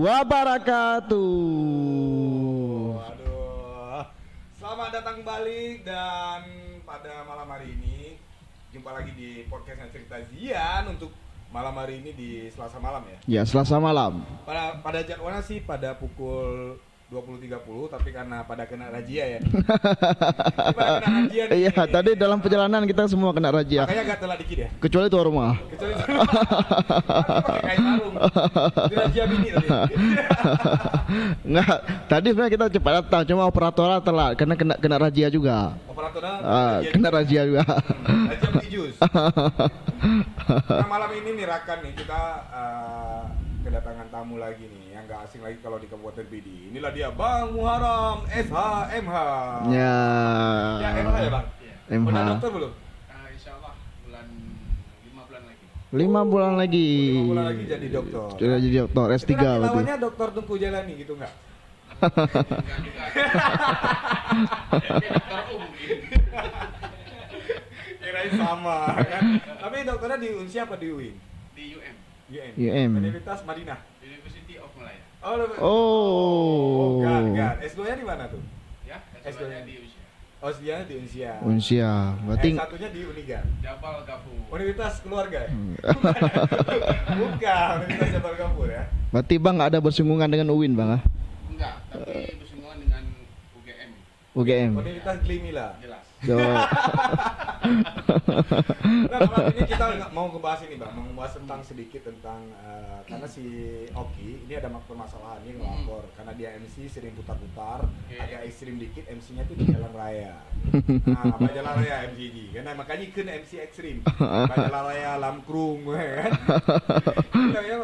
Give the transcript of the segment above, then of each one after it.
wabarakatuh. Aduh. Selamat datang kembali dan pada malam hari ini jumpa lagi di podcastnya Cerita Zian untuk malam hari ini di Selasa malam ya. Ya, Selasa malam. Pada jadwalnya sih pada pukul 20.30 tapi karena pada kena razia ya. Pada kena razia nih. Iya, tadi dalam perjalanan kita semua kena razia. Makanya agak telat dikit ya. Kecuali tuan rumah. Kecuali pakai kain sarung. Di razia bini tadi. Enggak, tadi sebenarnya kita cepat datang, cuma operatornya telat karena kena razia juga. Operatornya Kena razia juga. Razia beli jus. Nah, malam ini nih Rakan nih kita kedatangan tamu lagi nih yang gak asing lagi kalau di Kabupaten PD. Inilah dia Bang Muharram SHMH. Ya. Ya MH ya Bang? MH. Udah dokter belum? Insya Allah 5 bulan lagi. 5 bulan lagi. 5 bulan lagi jadi dokter. Sudah jadi dokter S3 Itu nanti berarti. lawannya Dokter Tungku Jalani gitu enggak? Dokter Kirain sama kan. Tapi dokternya di UNSI apa di UIN? di UM, UM. Universitas Madinah. University of Malaya. Oh. Enggak. S2-nya di mana tuh? Ya, S2 S2-nya di Usia. Oh, S2-nya di Unsia. Unsia. Berarti S1-nya di Uniga. Jabal Gafu. Universitas keluarga ya? Bukan, Universitas Jabal Gapur ya. berarti Bang enggak ada bersinggungan dengan UIN, Bang ah? Enggak, tapi bersinggungan dengan UGM. UGM. Universitas Glimila. Jelas. So, Nah, malam ini kita mau ngebahas ini Bang, mau ngebahas tentang sedikit tentang karena si Oki ini ada permasalahan nih ngelapor karena dia MC sering putar-putar, agak ekstrim dikit MC-nya tuh di jalan raya. Nah, jalan raya MCG, karena makanya kan MC ekstrim. Jalan raya Lamkrung kan. Namanya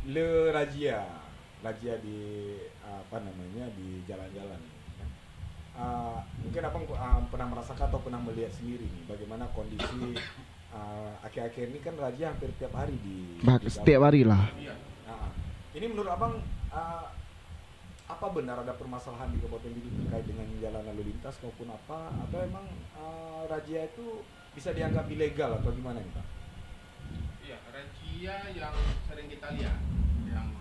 le razia di apa namanya di jalan-jalan. Mungkin abang pernah merasakan atau pernah melihat sendiri nih bagaimana kondisi akhir-akhir ini kan razia hampir tiap hari di setiap hari lah. Iya. Ini menurut abang apa benar ada permasalahan di Kabupaten Bidi terkait dengan jalan lalu lintas maupun apa atau emang razia itu bisa dianggap ilegal atau gimana nih Pak? Iya, razia yang sering kita lihat, yang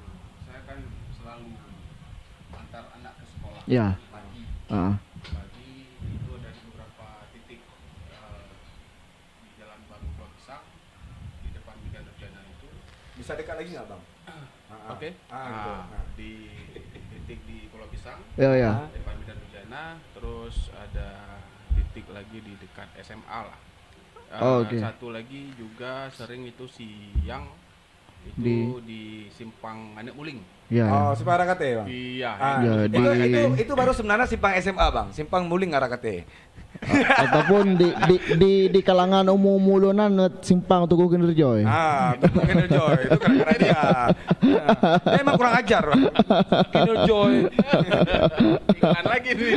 saya kan selalu antar anak ke sekolah. Ya. Pagi. Pagi itu ada di beberapa titik di Jalan Baru Pulau Pisang di depan Bidan Nurjana itu. Bisa dekat lagi nggak Bang? Oke. Gitu. Di titik di Pulau Pisang Ya. depan Bidan Nurjana, terus ada titik lagi di dekat SMA lah. Oke. Satu lagi juga sering itu siang itu di Simpang Anak Uling. Ya. Oh, Simpang Arakate Bang? Iya. Ya, Itu baru sebenarnya Simpang SMA Bang, Simpang Muling Arakate. Ataupun di kalangan umum mulunan simpang Tugu Kinerjoy. Tugu Kinerjoy itu gara-gara dia. Dia emang kurang ajar Bang. Kinerjoy. Ingat lagi nih.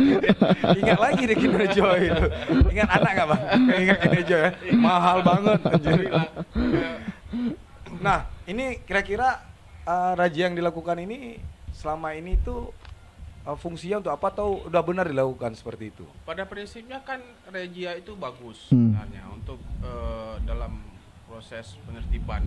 Ingat lagi deh Kinerjoy itu. Ingat anak enggak Bang? Ingat Kinerjoy ya. Mahal banget anjir. Nah, ini kira-kira razia yang dilakukan ini selama ini tuh fungsinya untuk apa atau udah benar dilakukan seperti itu? Pada prinsipnya kan razia itu bagus sebenarnya untuk dalam proses penertiban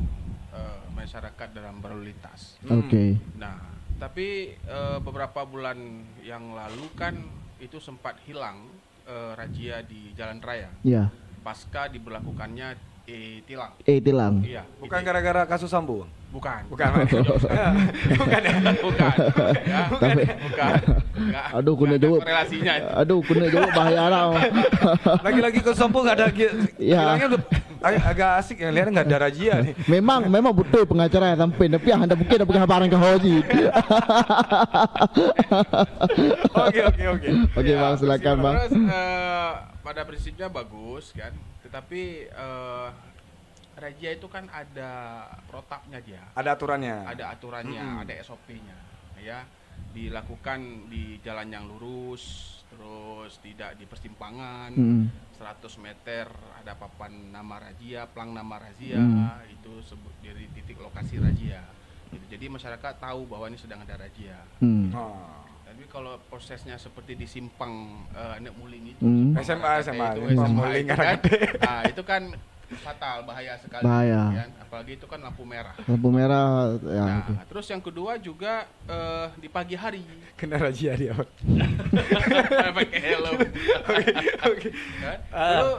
masyarakat dalam berlalu lintas. Oke. Nah, tapi beberapa bulan yang lalu kan itu sempat hilang razia di jalan raya Ya. pasca diberlakukannya tilang. Tilang. Iya. Bukan gara-gara kasus Sambo, Bang? Bukan. Bukan. Bukan ya? Bukan. Ya, bukan. Enggak. Aduh, kena jawab. Relasinya. Aduh, kena jawab bahaya lah. Lagi-lagi ke Sambo nggak ada Ya. bilangnya udah agak asik ya, lihat nggak ada razia nih. Memang betul pengacara yang sampai tapi anda mungkin ada kabaran ke Hoji. Oke. Oke, Bang, silakan Bang. Terus pada prinsipnya bagus kan, tetapi razia itu kan ada protapnya dia. Ada aturannya. Ada aturannya, ada SOP-nya, ya. Dilakukan di jalan yang lurus, terus tidak di persimpangan. 100 meter ada papan nama razia, plang nama razia, itu sebut dari titik lokasi razia. Gitu. Jadi masyarakat tahu bahwa ini sedang ada razia. Tapi kalau prosesnya seperti di simpang Anak Muling itu, SMA itu Muling itu kan, Arakate. nah, itu kan fatal, bahaya sekali. Bahaya. Ya. Apalagi itu kan lampu merah. Lampu merah ya Nah, itu. terus yang kedua juga di pagi hari. Kena razia dia. Pakai helm. Oke. Kan? Lalu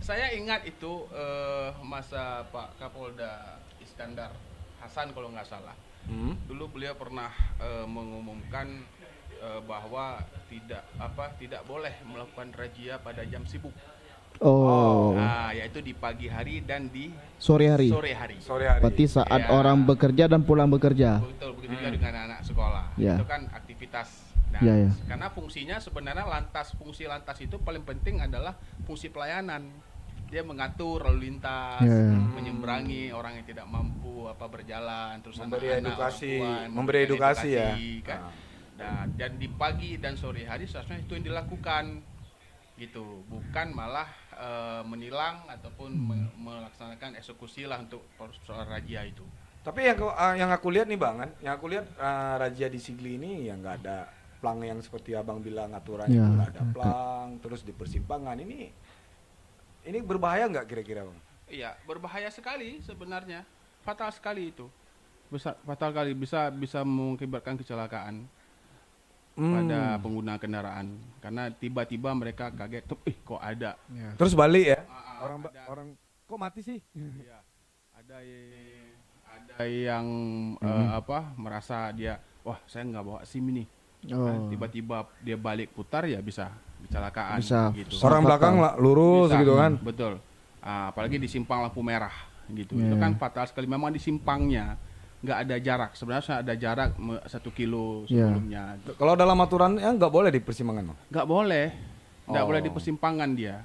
saya ingat itu masa Pak Kapolda Iskandar Hasan kalau nggak salah. Dulu beliau pernah mengumumkan bahwa tidak boleh melakukan razia pada jam sibuk. Oh, Nah, yaitu di pagi hari dan di sore hari. sore hari. Sore hari. Berarti saat Ya. orang bekerja dan pulang bekerja. Betul, begitu juga dengan anak sekolah. Ya. Itu kan aktivitas. Nah, Ya, ya. karena fungsinya sebenarnya fungsi lantas itu paling penting adalah fungsi pelayanan. Dia mengatur lalu lintas, Ya, ya. menyeberangi orang yang tidak mampu berjalan, terus Memberi anak-anak, edukasi, orang tua, memberi edukasi ya. kan. Nah, dan di pagi dan sore hari seharusnya itu yang dilakukan, gitu, bukan malah menilang ataupun melaksanakan eksekusi lah untuk soal razia itu. Tapi yang aku lihat nih Bang, kan, yang aku lihat razia di Sigli ini ya nggak ada plang yang seperti Abang bilang aturannya Ya, nggak ada plang, terus di persimpangan ini berbahaya nggak kira-kira Bang? Iya, berbahaya sekali sebenarnya, fatal sekali itu, fatal kali, bisa mengakibatkan kecelakaan pada pengguna kendaraan karena tiba-tiba mereka kaget, kok ada. Terus balik ya? Ada. Orang kok mati sih? Iya. Ada yang merasa dia, wah saya nggak bawa SIM ini. Oh. Tiba-tiba dia balik putar ya bisa kecelakaan Bisa. gitu. Orang belakang lah lurus Bisa, gitu kan? Betul. Apalagi di simpang lampu merah gitu. Yeah. Itu kan fatal sekali. Memang di simpangnya nggak ada jarak. Sebenarnya ada jarak 1 kilo sebelumnya. Kalau dalam aturan ya nggak boleh di persimpangan Bang? Nggak boleh. Nggak Oh. boleh di persimpangan dia.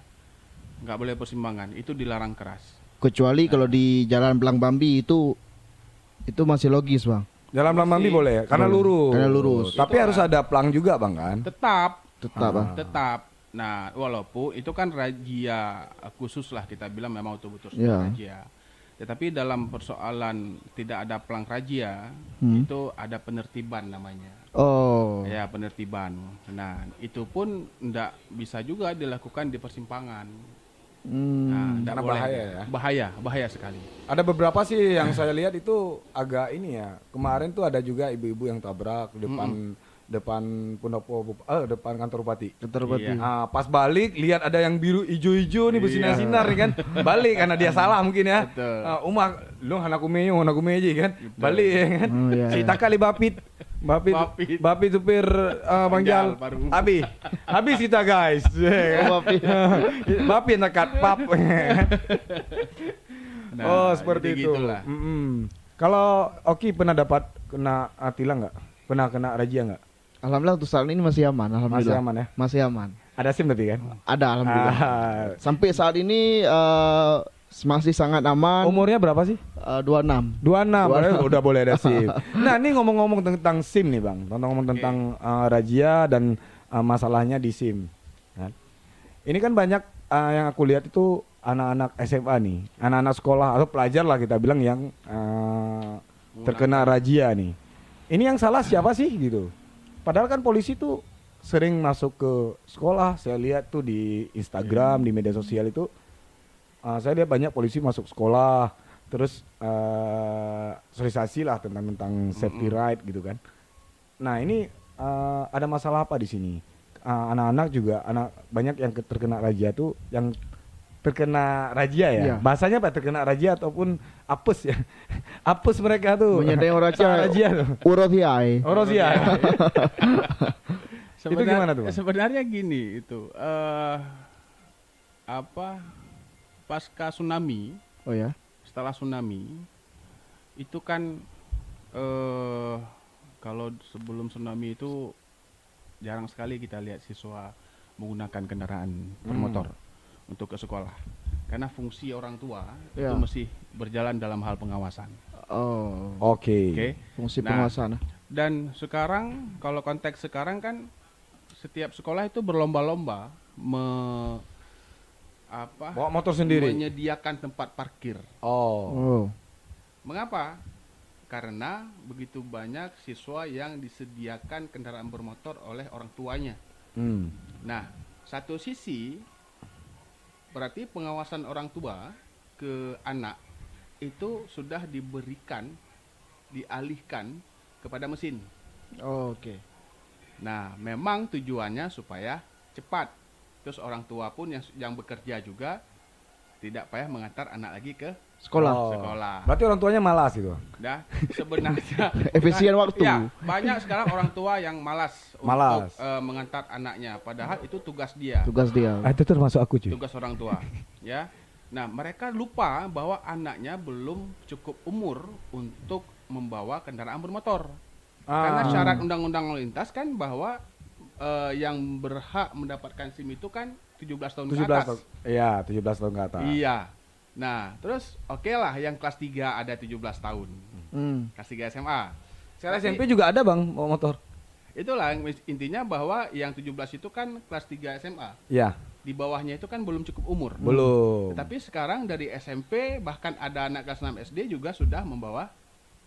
Nggak boleh persimpangan. Itu dilarang keras. Kecuali kalau di Jalan Belang Bambi itu masih logis, Bang. Jalan Belang Bambi boleh ya? Karena Boleh. lurus. Karena lurus. Tapi Itu harus kan. ada plang juga Bang kan? Tetap. Bang. Tetap. Nah, walaupun itu kan razia khusus lah kita bilang memang betul-betul Ya. razia. Tetapi dalam persoalan tidak ada pelang razia, itu ada penertiban namanya. Oh. Ya, penertiban. Nah, itu pun tidak bisa juga dilakukan di persimpangan. Nah, ndak Karena boleh. bahaya ya? Bahaya sekali. Ada beberapa sih yang saya lihat itu agak ini ya. Kemarin tuh ada juga ibu-ibu yang tabrak depan depan kantor bupati. Kantor Bupati. Iya. Pas balik lihat ada yang biru ijo-ijo nih bersinar-sinar nih kan. Balik karena dia salah mungkin ya. Betul. Umah lu hanaku meji kan. Balik ya kan. Oh, iya, Si iya. takali Bapit supir Bang Jal. baru. Habis kita guys. Oh, Bapit. Bapit nakat pap. Nah, Seperti jadi itu. gitulah. Kalau Oki pernah dapat kena tilang nggak? Pernah kena razia nggak? Alhamdulillah untuk saat ini masih aman, Masih alhamdulillah. aman ya? Masih aman. Ada SIM tapi kan? Ada alhamdulillah. Sampai saat ini masih sangat aman. Umurnya berapa sih? 26. 26, berarti udah boleh ada SIM. Nah, ini ngomong-ngomong tentang SIM nih, Bang. Ngomong tentang razia dan masalahnya di SIM. Kan? Ini kan banyak yang aku lihat itu anak-anak SMA nih, anak-anak sekolah atau pelajar lah kita bilang yang terkena razia nih. Ini yang salah siapa sih gitu? Padahal kan polisi tuh sering masuk ke sekolah. Saya lihat tuh di Instagram, di media sosial itu, saya lihat banyak polisi masuk sekolah, terus sosialisasi lah tentang safety right gitu kan. Nah ini ada masalah apa di sini? Anak-anak juga, banyak yang terkena razia tuh, yang terkena razia ya. Iya. Bahasanya apa? Terkena razia ataupun apes ya. Apes mereka tuh. Menyedeng razia tuh. Urothiai. Oh, razia. Itu gimana tuh, Bang? Sebenarnya gini itu pasca tsunami, Oh ya. setelah tsunami itu kan kalau sebelum tsunami itu jarang sekali kita lihat siswa menggunakan kendaraan bermotor untuk ke sekolah karena fungsi orang tua Ya. itu masih berjalan dalam hal pengawasan. Oh. Oke. Oke. Fungsi Nah, pengawasan. Dan sekarang kalau konteks sekarang kan setiap sekolah itu berlomba-lomba Bawa motor sendiri. menyediakan tempat parkir. Oh. Oh. Mengapa? Karena begitu banyak siswa yang disediakan kendaraan bermotor oleh orang tuanya. Nah, satu sisi berarti pengawasan orang tua ke anak itu sudah dialihkan kepada mesin. Oh, oke. Nah, memang tujuannya supaya cepat. Terus orang tua pun yang bekerja juga tidak payah mengantar anak lagi ke Sekolah. sekolah. Berarti orang tuanya malas itu. Nah, sebenarnya Efisien waktu. ya, banyak sekarang orang tua yang malas Malas. untuk mengantar anaknya, padahal itu tugas dia, Tugas dia. Itu termasuk aku cuy. tugas orang tua, ya. Nah, mereka lupa bahwa anaknya belum cukup umur untuk membawa kendaraan bermotor. Karena syarat undang-undang lalu lintas kan bahwa yang berhak mendapatkan SIM itu kan 17 tahun ke 17 atas. tahun. Iya, 17 tahun ke atas. Iya. Nah, terus oke lah yang kelas 3 ada 17 tahun. Kelas 3 SMA. Sekarang SMP juga ada bang motor. Itulah intinya bahwa yang 17 itu kan kelas 3 SMA. Iya. Di bawahnya itu kan belum cukup umur. Belum. Tetapi sekarang dari SMP bahkan ada anak kelas 6 SD juga sudah membawa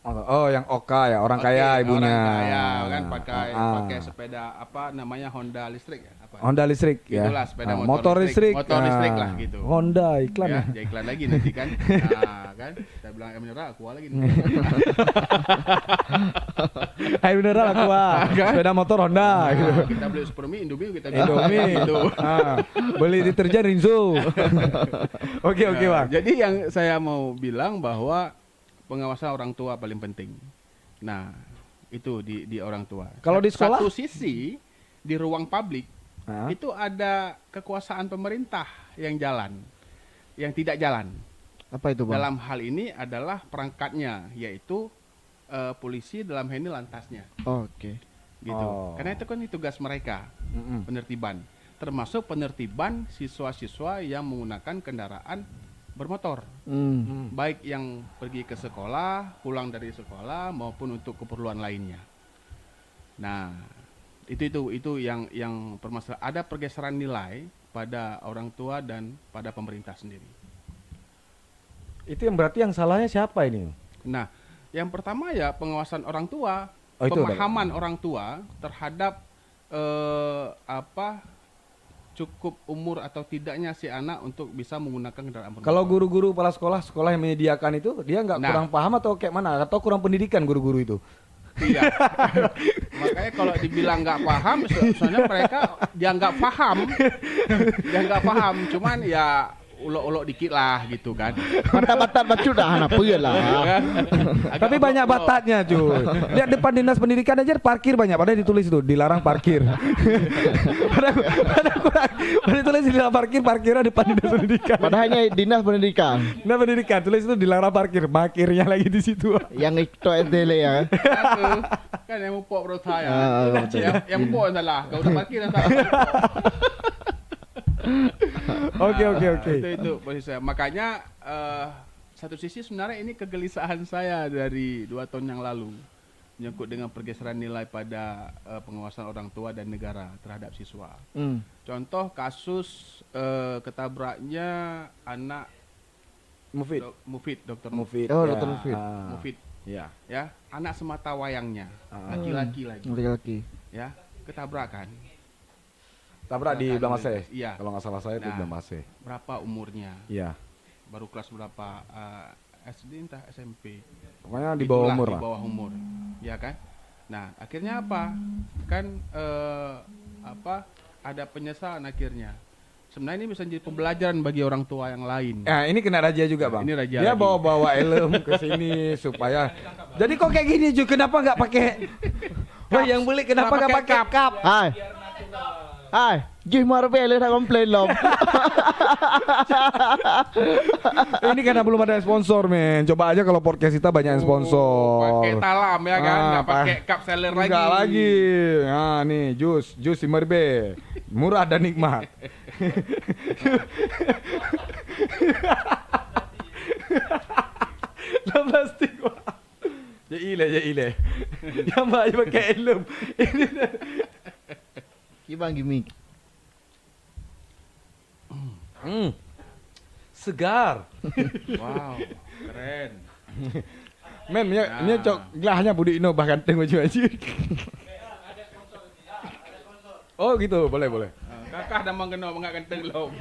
Oh, yang Oka ya, orang kaya ibunya. Orang kaya kan pakai sepeda apa namanya Honda listrik ya? Apa? Honda listrik ya. Itulah sepeda motor listrik. Motor listrik lah gitu. Honda iklan ya. Ya iklan lagi nanti kan. Nah, kan kita bilang air mineral aku lagi nih. Air mineral Aqua. Sepeda motor Honda gitu. Nah, kita beli Supermi, Indomie kita bilang Indomie. gitu. Beli deterjen Rinso. Oke, Bang. Jadi yang saya mau bilang bahwa pengawasan orang tua paling penting. Nah, itu di orang tua. Kalau di sekolah? Satu sisi di ruang publik itu ada kekuasaan pemerintah yang tidak jalan. Apa itu, Bang? Dalam hal ini adalah perangkatnya, yaitu polisi, dalam hal ini lantasnya. Oke. Gitu. Oh. Karena itu kan tugas mereka, penertiban. Termasuk penertiban siswa-siswa yang menggunakan kendaraan bermotor. Baik yang pergi ke sekolah, pulang dari sekolah maupun untuk keperluan lainnya. Nah, itu yang permasalahan. Ada pergeseran nilai pada orang tua dan pada pemerintah sendiri. Itu yang berarti yang salahnya siapa ini? Nah, yang pertama ya pengawasan orang tua, pemahaman orang tua terhadap cukup umur atau tidaknya si anak untuk bisa menggunakan kendaraan bermotor. Kalau guru-guru kepala sekolah yang menyediakan itu, dia nggak kurang paham atau kayak mana? Atau kurang pendidikan guru-guru itu? Iya. Makanya kalau dibilang nggak paham, soalnya mereka dia nggak paham, cuman ya ulok-ulok dikit lah gitu kan. Batat-batat bacut dah anak puyel lah. Tapi banyak batatnya cuy. Lihat depan dinas pendidikan aja parkir banyak. Padahal ditulis itu dilarang parkir. Padahal ditulis dilarang parkir, parkirnya depan dinas pendidikan. Padahalnya dinas pendidikan. Dinas pendidikan tulis itu dilarang parkir, parkirnya lagi di situ. Yang itu tele ya. Kan yang mupok menurut saya. Yang mupok salah. Kalau udah parkir yang salah. Oke. Itu posisi saya. Makanya satu sisi sebenarnya ini kegelisahan saya dari 2 tahun yang lalu menyangkut dengan pergeseran nilai pada pengawasan orang tua dan negara terhadap siswa. Contoh kasus ketabraknya anak Dr. Mufid. Oh, Dr. Mufid. Mufid. Ya. Ya, anak semata wayangnya, laki-laki lagi. Laki-laki. Ya, ketabrakan. Tabrak di Blamase. Iya. Kalau nggak salah saya itu Blamase. Berapa umurnya? Iya. Baru kelas berapa? SD entah SMP. Pokoknya di bawah umur Di lah. bawah umur. Ya kan? Nah, akhirnya apa? Kan ada penyesalan akhirnya. Sebenarnya ini bisa jadi pembelajaran bagi orang tua yang lain. Nah, ini kena razia juga, Bang. Ini razia Dia lagi. bawa helm ke sini supaya. Jadi kok kayak gini, Ju? Kenapa nggak pakai? Wah, yang beli kenapa nggak pakai kap? Hai, Jih Marbel dah komplain lom. Ini karena belum ada sponsor, men. Coba aja kalau podcast kita banyak yang sponsor. Pakai talam ya kan, nggak pakai cup seller lagi. Enggak lagi. Nah, nih jus Simerbe. Murah dan nikmat. Lah plastik. Ya ile. Yang banyak pakai helm. Ini Gimana gimmick? segar. Wow, keren. Men, ini cok gelahnya Budi Ino bahkan tengok baju. Oh gitu, boleh. Kakak dah mengena mengak kenteng lo.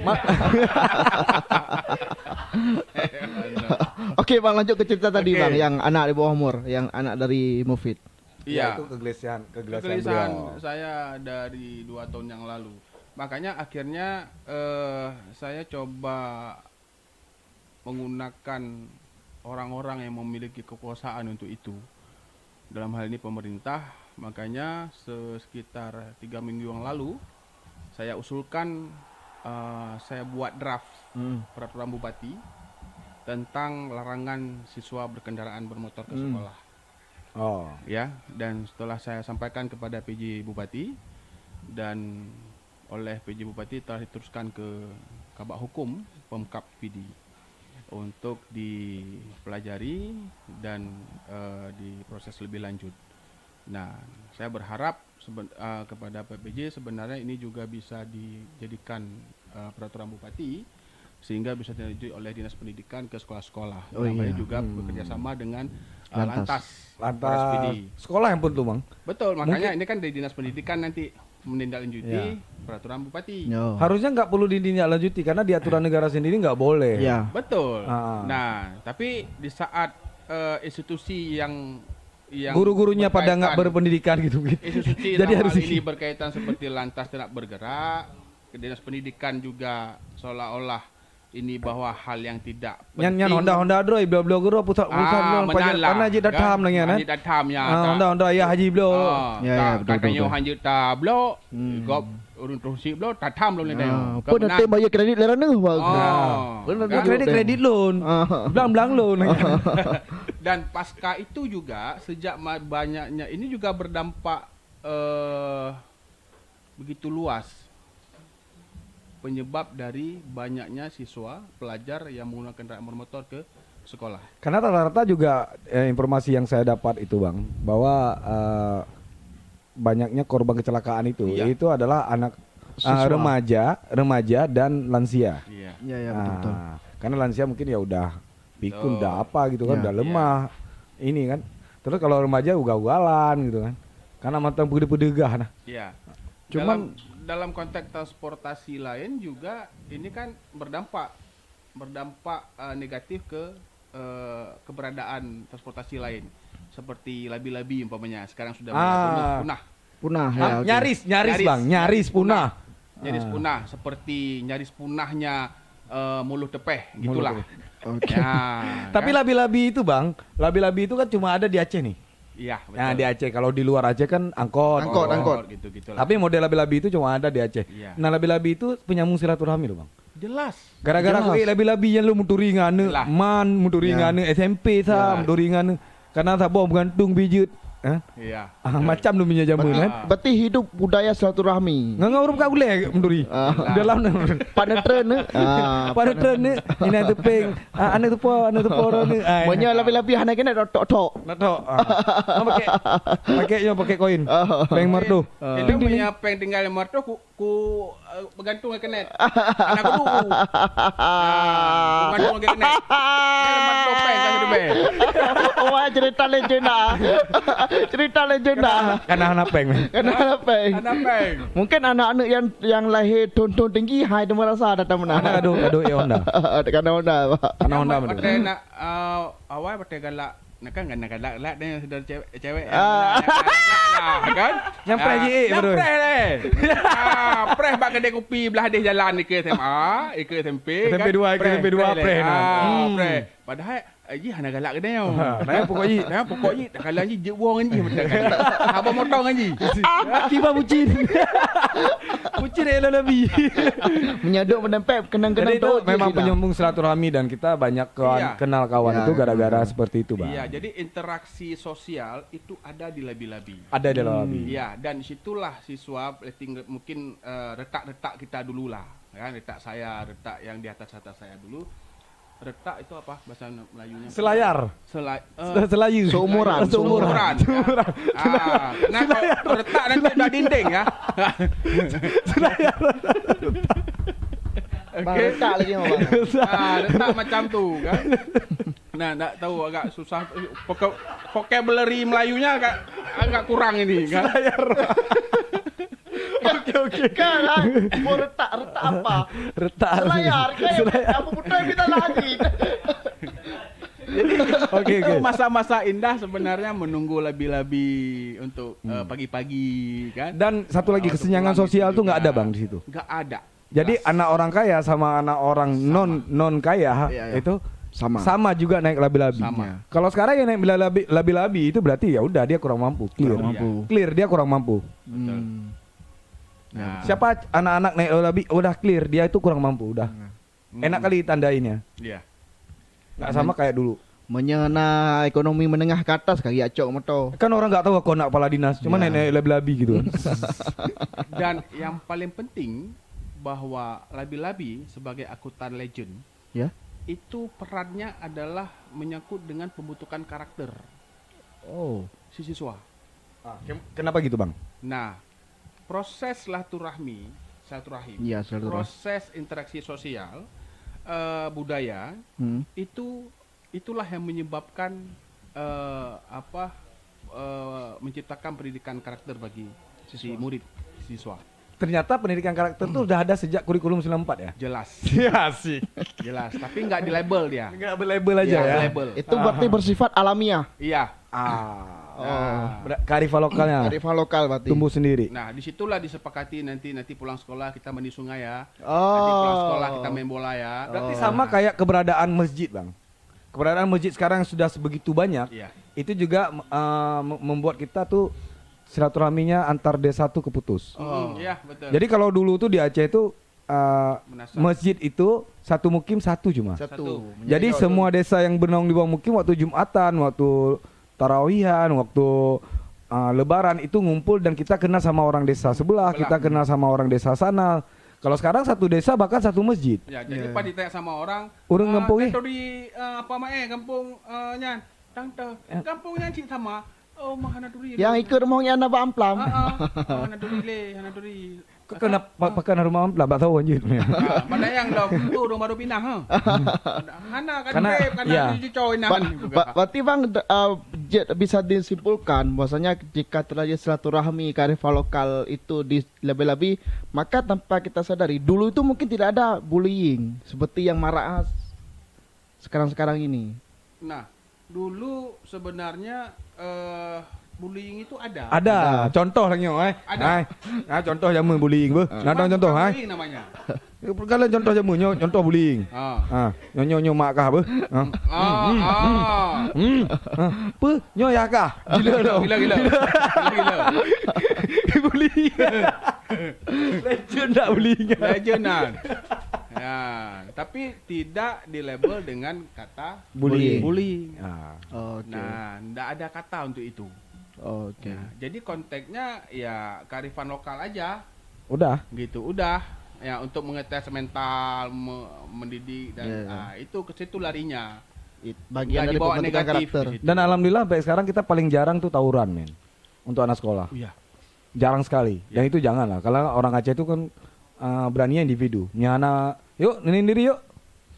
Oke bang, lanjut ke cerita tadi Oke. bang, yang anak di bawah umur, yang anak dari Mufid. Iya. Itu kegelisahan Kegelisahan beliau. saya dari 2 tahun yang lalu. Makanya akhirnya saya coba menggunakan orang-orang yang memiliki kekuasaan untuk itu. Dalam hal ini pemerintah. Makanya sekitar 3 minggu yang lalu saya usulkan saya buat draft peraturan bupati tentang larangan siswa berkendaraan bermotor ke sekolah. Oh. Ya, dan setelah saya sampaikan kepada PJ Bupati dan oleh PJ Bupati telah diteruskan ke Kabak Hukum Pemkab PD untuk dipelajari dan diproses lebih lanjut. Nah, saya berharap kepada PPJ sebenarnya ini juga bisa dijadikan peraturan Bupati sehingga bisa dilanjutkan oleh Dinas Pendidikan ke sekolah-sekolah. Oh, iya. Juga bekerjasama dengan Lantas. Lantas PD. Sekolah yang pun tuh bang. Betul, makanya ini kan dari Dinas Pendidikan nanti menindaklanjuti peraturan Bupati. Yo. Harusnya nggak perlu ditindaklanjuti karena di aturan negara sendiri nggak boleh. Ya. Betul. Ah. Nah, tapi di saat institusi yang Guru-gurunya pada nggak berkaitan- berpendidikan gitu. institusi Jadi dalam harus hal ini berkaitan seperti Lantas tidak bergerak, Dinas Pendidikan juga seolah-olah ini bahwa hal yang tidak penting. Nyan Honda Droi beliau guru pusat menyalah, pana je datam lah kan. Haji datam ya. Honda ya haji beliau. Ya, betul, Katanya betul. hanya tablo, gop urun terusik blo, tatam lo ni dah. Pun nanti bayar kredit lerana bang. Oh. Benar, Kan? Kredit loan. Belang loan. Dan pasca itu juga sejak banyaknya ini juga berdampak begitu luas penyebab dari banyaknya siswa pelajar yang menggunakan kendaraan bermotor ke sekolah. Karena rata-rata juga informasi yang saya dapat itu bang bahwa banyaknya korban kecelakaan itu Iya. itu adalah anak Siswa. remaja dan lansia. Iya. Iya ya betul. Karena lansia mungkin ya udah pikun, Betul. udah apa gitu kan, Ya. udah lemah. Ini kan. Terus kalau remaja ugal-ugalan gitu kan. Karena matang pedegah nah. Iya. Cuman- dalam konteks transportasi lain juga ini kan berdampak negatif ke keberadaan transportasi lain seperti labi-labi umpamanya sekarang sudah mulai punah. Punah ya. oke. Nyaris bang, nyaris punah. Nyaris punah seperti nyaris punahnya Muluh Tepeh gitulah. Oke. Ya, Tapi kan? labi-labi itu bang, labi-labi itu kan cuma ada di Aceh nih. Iya, Nah betul. di Aceh, kalau di luar Aceh kan angkot. Angkot. Gitu-gitu lah. Tapi model labi-labi itu cuma ada di Aceh. Iya. Nah labi-labi itu penyambung silaturahmi loh bang. Jelas. Gara-gara Jelas. labi-labi yang lu muturi ngane, Lah. muturi Ya. ngane SMP Ya. muturi ngane. Karena tak bawa bergantung bijut. Iya. Macam lu punya jamu Berarti, kan. berarti hidup budaya silaturahmi. Nggak urut kau boleh muturi. Dalam Pada tren pada tren ni ini tu peng, ane tu po ni. banyak lebih-lebih anak kena tok. Nato. Pakai koin. Peng martu. Itu punya peng tinggal yang marto ku bergantung ke net. Anak ku dulu. Bergantung ke net. Dia marto peng kan dia. Wah cerita legenda. Cerita legenda. Karena anak peng. Kena apa? Anak peng. Mungkin anak-anak yang lahir tonton tinggi hai dia merasa ada teman. Anak aduh ya Honda. Karena Honda. Pak. Karena Honda betul. Pakai nak awal pakai galak. Nak kan galak dia sudah cewek. Kan? Nyampe je, betul. Nyampe deh. Preh bak kedai kopi belah dia jalan ke SMA, ke SMP. SMP 2, ke SMP 2 preh nak. Preh. Padahal Aji hana galak ke dia. Nah, pokoknya Dah pokoknya tak kalah je je buang anji macam kan. Abang motong anji. tiba bucin. Bucin elok lebih. Menyaduk menempel Jadi kenang-kenang itu tok. memang penyambung silaturahmi dan kita banyak Iya. kenal kawan Iya. itu gara-gara seperti itu, Bang. Iya, jadi interaksi sosial itu ada di labi-labi. Ada di labi. Iya, dan situlah siswa mungkin retak-retak kita dulu lah. Kan retak saya, retak yang di atas saya dulu. Retak itu apa bahasa Melayunya? Selayar. Selayu. Seumuran. Seumuran. Nah, kalau retak nanti udah dinding ya. Bang letak lagi bang. Retak macam tu kan. Nah, tak tahu agak susah vocabulary Melayunya agak kurang ini kan. Oke. oke. Kan, mau retak apa? Retak. Selayar, kayak kamu putar kita lagi. Oke. Itu masa-masa indah sebenarnya menunggu labi-labi untuk pagi-pagi kan. Dan satu lagi Untuk kesenjangan pulang sosial gitu tuh nggak juga. ada bang di situ. Nggak ada. Jadi Jelas. anak orang kaya sama anak orang non kaya Iya, iya. itu Sama. sama juga naik labi-labi. Sama. Kalau sekarang yang naik labi-labi itu berarti ya udah dia kurang mampu. Clear. Kurang mampu. Clear dia kurang mampu. Betul. Hmm. Nah, Siapa anak-anak naik labi udah clear dia itu kurang mampu udah. Enak kali tandainnya. Iya. Nggak sama kayak dulu. Menyana ekonomi menengah ke atas kayak acok motor. Kan orang nggak tahu aku anak kepala dinas, cuma Ya. naik labi-labi gitu. Dan yang paling penting bahwa labi-labi sebagai akutan legend Ya. itu perannya adalah menyangkut dengan pembentukan karakter Oh. si siswa. Kenapa gitu bang? Nah, proses silaturahim, Iya, silaturahmi. proses interaksi sosial, budaya Hmm. itulah yang menyebabkan menciptakan pendidikan karakter bagi si murid siswa. Ternyata pendidikan karakter tuh udah ada sejak kurikulum 94 ya? Jelas, Iya sih. jelas. Tapi nggak di label dia. Nggak berlabel aja Iya, ya? label. Itu berarti bersifat alamiah. Iya. Oh. Kearifan lokalnya Kearifan lokal berarti. tumbuh sendiri. Nah, disitulah disepakati nanti pulang sekolah kita mandi sungai ya. Oh. Nanti pulang sekolah kita main bola ya. Berarti sama kayak keberadaan masjid bang. Keberadaan masjid sekarang sudah sebegitu banyak. Iya. Itu juga membuat kita tuh silaturahminya antar desa tuh keputus. Iya, betul. Jadi kalau dulu tuh di Aceh itu Menasah. masjid itu satu mukim satu cuma. Satu. Jadi semua desa yang bernaung di bawah mukim waktu Jumatan, waktu tarawihan, waktu Lebaran itu ngumpul dan kita kenal sama orang desa sebelah, kita kenal sama orang desa sana. Kalau sekarang satu desa bahkan satu masjid. Ya, jadi pas ditanya sama orang, Urang kampung "Tentu di apa mae kampung nyan, tangte, kampung nyan cik sama." Oh, mahana duri. Yang ikut maunya anak amplam. Hana duri le, hana duri. Kenapa pakai rumah ampla? Tak tahu anjir. Mana yang dong, tuh dong baru pindah, ha. Hana kan Karena- beb, kan iya. coy nah. Berarti bang bisa disimpulkan bahwasanya jika terjadi silaturahmi kearifan lokal itu di lebih-lebih, maka tanpa kita sadari dulu itu mungkin tidak ada bullying seperti yang marak sekarang-sekarang ini. Nah, dulu sebenarnya bullying itu ada. Ada, contoh lagi Ada. contoh jamu bullying bu. Nonton contoh, Bukan bullying namanya. Kalian contoh jamu, contoh bullying. Ah. Nyo mak kah bu? Pu, nyo ya kah? Gila dong. Gila. Bullying. Legend tak bullying. Legendan. Ya, tapi tidak dilabel dengan kata Bullying. bullying. Oke. Nah, tidak ada kata untuk itu. Oke. Nah, jadi konteksnya ya kearifan lokal aja, Udah. gitu. Udah, ya untuk mengetes mental, mendidik dan Iya. itu ke situ larinya. Bagian Nggak dari dibawa pembentukan negatif karakter. di situ. Dan alhamdulillah sampai sekarang kita paling jarang tuh tawuran men. Untuk anak sekolah. Iya. Jarang sekali. Dan itu jangan lah. Kalau orang Aceh itu kan beraninya individu. Nyana, yuk ninin diri yuk.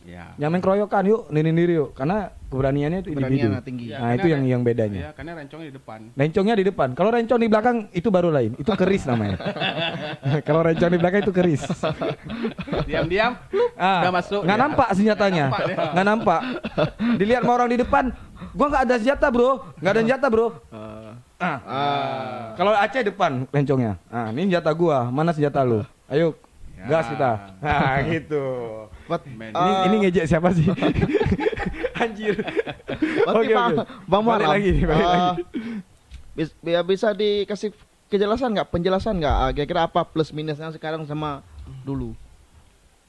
Ya. Jangan main keroyokan yuk, ninin diri yuk. Karena keberaniannya itu individu. Keberanian tinggi. Ya, Nah karena itu yang bedanya. Ya, karena rencongnya di depan. Rencongnya di depan. Kalau rencong di belakang itu baru lain. Itu keris namanya. Kalau rencong di belakang itu keris. Diam-diam, udah masuk. Nggak ya. nampak senjatanya. Nggak nampak dia. Nggak nampak. Dilihat sama orang di depan. Gua nggak ada senjata bro. Nggak ada senjata bro. Kalau Aceh depan rencongnya. Ini senjata gua. Mana senjata lu? Ayo. Ya. Gas kita. Nah gitu. Men. Ini ngejek siapa sih? Anjir. Berarti Bang Balik Muaram, lagi, balik lagi. Bisa dikasih penjelasan nggak? Kira-kira apa plus minusnya sekarang sama dulu?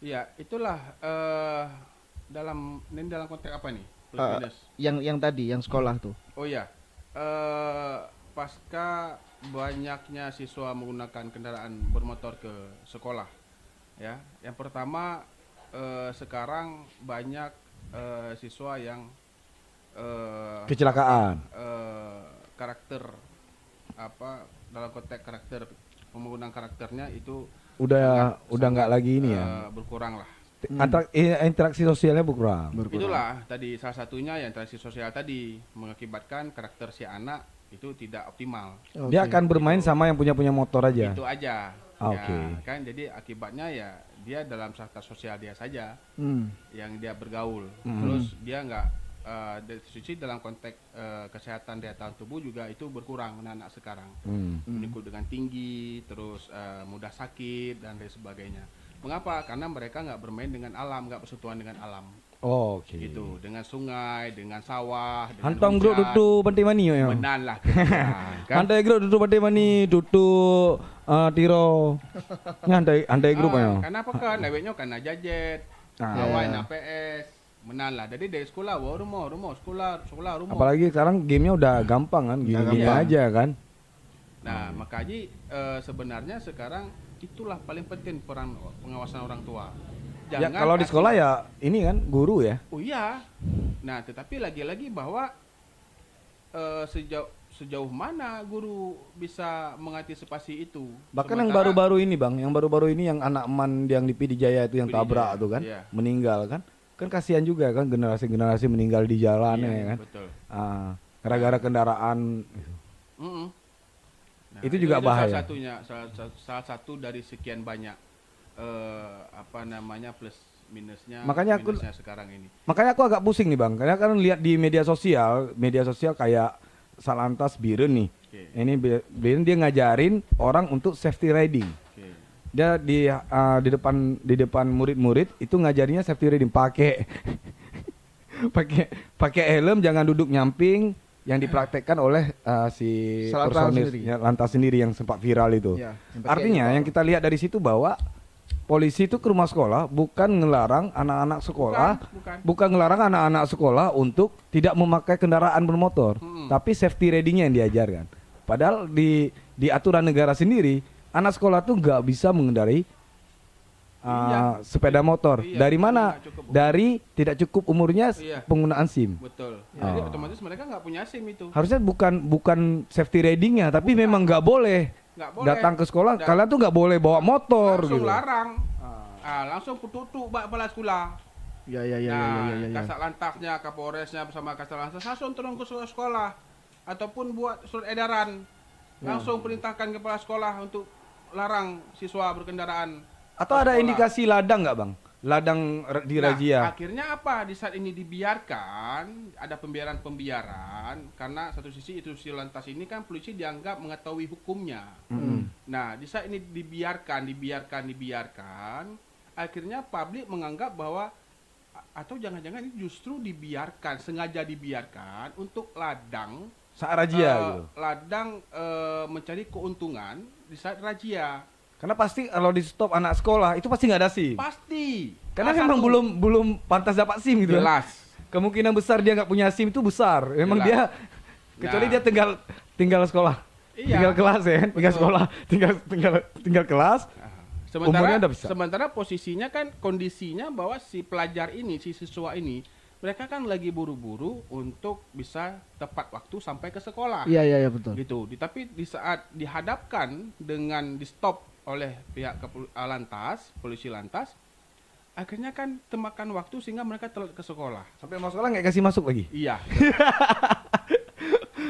Ya, itulah dalam konteks apa nih? Plus Eh, minus. Yang tadi, yang sekolah tuh. Oh ya, pasca banyaknya siswa menggunakan kendaraan bermotor ke sekolah, ya. Yang pertama sekarang banyak siswa yang Kecelakaan. karakter apa dalam konteks karakter pembangunan karakternya itu Udah sangat, nggak lagi ini ya. berkurang lah. Interaksi sosialnya berkurang. Itulah tadi salah satunya yang interaksi sosial tadi mengakibatkan karakter si anak itu tidak optimal. Dia akan bermain sama yang punya motor aja. Itu aja. Oke. kan jadi akibatnya ya dia dalam strata sosial dia saja Hmm. yang dia bergaul. Hmm. Terus dia nggak dari sisi dalam konteks kesehatan daya tahan tubuh juga itu berkurang anak-anak sekarang. Menikut dengan tinggi, terus mudah sakit dan lain sebagainya. Mengapa? Karena mereka nggak bermain dengan alam, nggak bersentuhan dengan alam. Oke. Gitu, dengan sungai, dengan sawah, dengan Hantong grup hujan. dudu bantai mani yo. Benar lah. Kan? Hantai grup dudu bantai mani dudu tiro. Hantai grup yo. Karena apa kan? Lewetnya karena jajet, Ah. awal PS, benar lah. Jadi dari sekolah, rumah, sekolah, rumah. Apalagi sekarang gamenya udah gampang kan, gini-gini gampang. aja kan. Nah, makanya sebenarnya sekarang itulah paling penting peran pengawasan orang tua. Ya kalau di sekolah ya ini kan guru ya. Oh iya. Nah, tetapi lagi-lagi bahwa sejauh mana guru bisa mengantisipasi itu. Bahkan yang Sementara- baru-baru ini bang, yang baru-baru ini yang anak eman yang di PD Jaya itu yang PD tabrak Jaya, tuh kan, iya. meninggal kan. Kan kasihan juga kan generasi-generasi meninggal di jalan Iya, ya kan. betul. Gara-gara kendaraan. Mm-mm. Nah, Itu juga bahaya. Salah satunya, salah satu dari sekian banyak plus minusnya. Makanya aku- minusnya sekarang ini. Makanya aku agak pusing nih bang, karena kan lihat di media sosial kayak Salantas Biren nih. Oke. Ini Biren dia ngajarin orang untuk safety riding. Oke. Dia di depan murid-murid itu ngajarinya safety riding pakai pakai helm, jangan duduk nyamping, yang dipraktekkan oleh si Salantas personil sendiri. ya, lantas sendiri yang sempat viral itu. Ya, Artinya yang kita lihat dari situ bahwa polisi itu ke rumah sekolah bukan ngelarang anak-anak sekolah, bukan ngelarang anak-anak sekolah untuk tidak memakai kendaraan bermotor, tapi safety riding-nya yang diajarkan. Padahal di aturan negara sendiri, anak sekolah tuh nggak bisa mengendarai Iya. sepeda motor. Iya, Dari mana? nggak cukup. Dari tidak cukup umurnya Iya. penggunaan SIM. Betul. Jadi Oh. otomatis mereka nggak punya SIM itu. Harusnya bukan safety riding-nya, tapi memang nggak boleh. Nggak boleh. Datang ke sekolah, Dan kalian tuh nggak boleh bawa motor langsung gitu. larang. Langsung tutup kepala sekolah. Ya ya ya Nah, ya ya. Kasat Lantasnya, Kapolresnya bersama Kasat Lantas langsung turun ke sekolah ataupun buat surat edaran. Langsung perintahkan kepala sekolah untuk larang siswa berkendaraan. Atau ke ada sekolah. indikasi ladang nggak bang? Ladang di Nah, razia. akhirnya apa? Di saat ini dibiarkan, ada pembiaran karena satu sisi institusi lantas ini kan polisi dianggap mengetahui hukumnya. Nah, di saat ini dibiarkan, akhirnya publik menganggap bahwa atau jangan-jangan ini justru dibiarkan, sengaja dibiarkan untuk ladang Saat razia gitu. ladang mencari keuntungan di saat razia. Karena pasti kalau di stop anak sekolah itu pasti nggak ada SIM. Pasti. Karena Salah memang satu. belum pantas dapat SIM gitu. kan. Jelas. Kemungkinan besar dia nggak punya SIM itu besar. Memang dia Jelas. kecuali Nah. dia tinggal sekolah. Iya. Tinggal kelas ya kan? Tinggal Betul. sekolah, tinggal kelas. Umurnya udah bisa. Sementara posisinya kan kondisinya bahwa si pelajar ini, si siswa ini, mereka kan lagi buru-buru untuk bisa tepat waktu sampai ke sekolah. Iya iya betul. Gitu. Tapi di saat dihadapkan dengan di stop oleh pihak lantas, polisi lantas, akhirnya kan temakan waktu sehingga mereka telat ke sekolah. Sampai mau sekolah nggak kasih masuk lagi. Iya.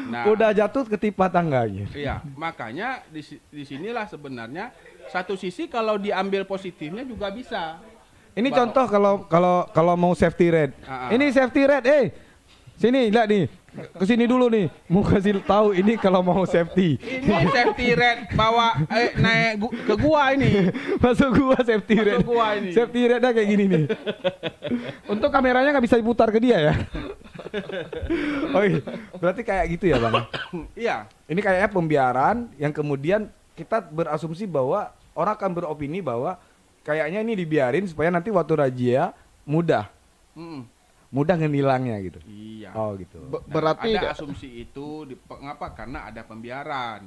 Nah, Udah jatuh ketimpa tangganya. iya, makanya di sinilah sebenarnya satu sisi kalau diambil positifnya juga bisa. Ini Bahwa- contoh kalau mau safety red. Ah, ah. Ini safety red, sini lihat nih. Kesini dulu nih, mau kasih tahu ini kalau mau safety. Ini safety red bawa naik ke gua ini. Masuk gua safety Masuk red. gua ini. Safety rednya kayak gini nih. Untuk kameranya nggak bisa diputar ke dia ya. Oh iya, berarti kayak gitu ya bang. Iya, Ini kayaknya pembiaran yang kemudian kita berasumsi bahwa orang akan beropini bahwa kayaknya ini dibiarin supaya nanti waktu razia mudah ngenilangnya gitu. iya. Oh gitu. Berarti ada asumsi itu mengapa? Karena ada pembiaran.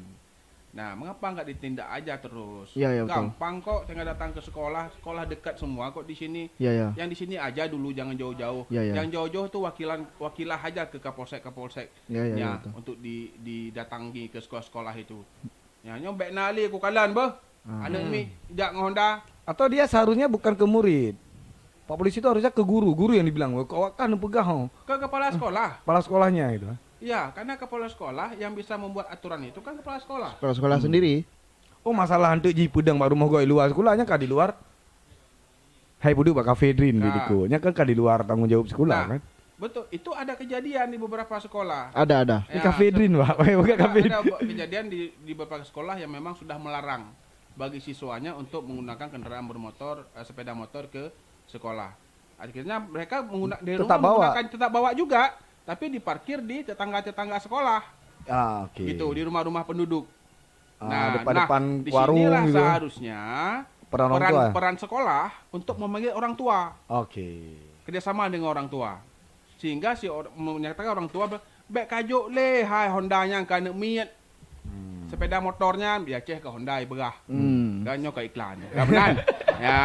Nah, mengapa nggak ditindak aja terus? Iya, iya, betul. Gampang kok, tinggal datang ke sekolah, sekolah dekat semua kok di sini. Iya ya. Yang di sini aja dulu, jangan jauh-jauh. Iya, iya. Yang jauh-jauh tuh wakilah aja ke kapolsek Iya, iya, ya, betul. untuk didatangi ke sekolah-sekolah itu. Ya, nyobek nali ku kalan bah. Anak mi tidak ngonda. Atau dia seharusnya bukan ke murid. Pak polisi itu harusnya ke guru yang dibilang, kau kan pegang Ke kepala sekolah. kepala sekolahnya gitu. Iya, karena kepala sekolah yang bisa membuat aturan itu kan kepala sekolah. Kepala sekolah sendiri. Oh masalah hantu ji pedang baru mau goi luar sekolahnya kah di luar. Hai budu bak kafedrin Nah. diriku. Nya kan kah di luar tanggung jawab sekolah Nah, kan. betul, itu ada kejadian di beberapa sekolah. Ada. Di kafedrin Pak. Bukan kafedrin. Ada kejadian di beberapa sekolah yang memang sudah melarang bagi siswanya untuk menggunakan kendaraan bermotor, sepeda motor ke sekolah. Akhirnya mereka Tetap bawa. tetap bawa juga, tapi diparkir di tetangga-tetangga sekolah, Ah, oke. gitu, di rumah-rumah penduduk. Depan-depan di warung sinilah gitu. seharusnya Peran orang tua. peran sekolah untuk memanggil orang tua, Oke. kerjasama dengan orang tua, sehingga si menyatakan orang tua, "Bek kajuk le, hai Honda-nya kan miet, sepeda motornya biar ceh ke Honda berah." Ganyo ke iklan. Gak benar. Ya,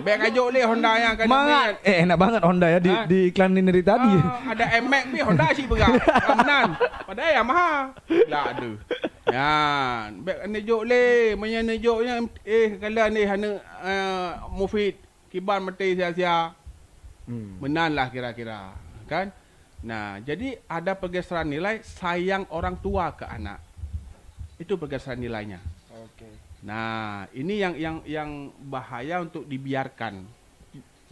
bek kajuk le Honda-nya kan Semangat. miet. Enak banget Honda ya Hah? di iklanin dari tadi. Ada Max bi Honda sih berah. Gak benar. Padahal ya mahal. Lah aduh. Ya, bek nejuk le, menya nejuknya kalau ni hana Mufid kiban mati sia-sia. Menan lah kira-kira, kan? Nah, jadi ada pergeseran nilai sayang orang tua ke anak. Itu pergeseran nilainya. Oke. Nah, ini yang bahaya untuk dibiarkan.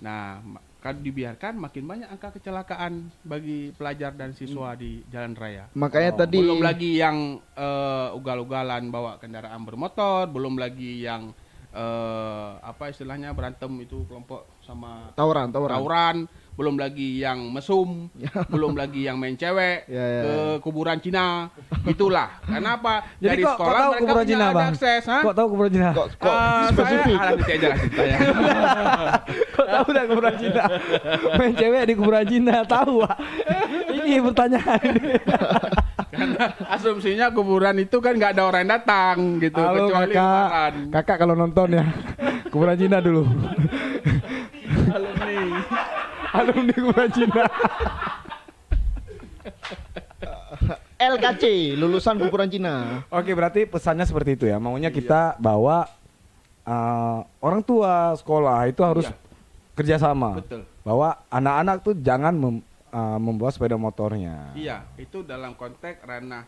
Nah, kalau dibiarkan makin banyak angka kecelakaan bagi pelajar dan siswa di jalan raya. Makanya tadi Belum lagi yang ugal-ugalan bawa kendaraan bermotor, belum lagi yang apa istilahnya berantem itu kelompok sama tawuran. tawuran, belum lagi yang mesum, belum lagi yang main cewek Ya, ya. ke kuburan Cina. Itulah. Kenapa? Jadi Dari kok sekolah tahu mereka kuburan punya Cina, ada Bang? akses, ha? Kok tahu kuburan Cina? Kok Spesifik. spesifik? Nanti aja lah ceritanya. Kok tahu dah kuburan Cina? Main cewek di kuburan Cina tahu Pak. Ini pertanyaan. Karena asumsinya kuburan itu kan nggak ada orang yang datang gitu, Halo kecuali kakak, lebaran. kakak kalau nonton ya kuburan Cina dulu. Alumni. Alumni kuburan Cina. LKC, lulusan kuburan Cina. Oke berarti pesannya seperti itu ya. Maunya kita bawa orang tua sekolah itu harus Iya. kerjasama. Betul. Bahwa anak-anak tuh jangan membawa sepeda motornya. Iya, itu dalam konteks ranah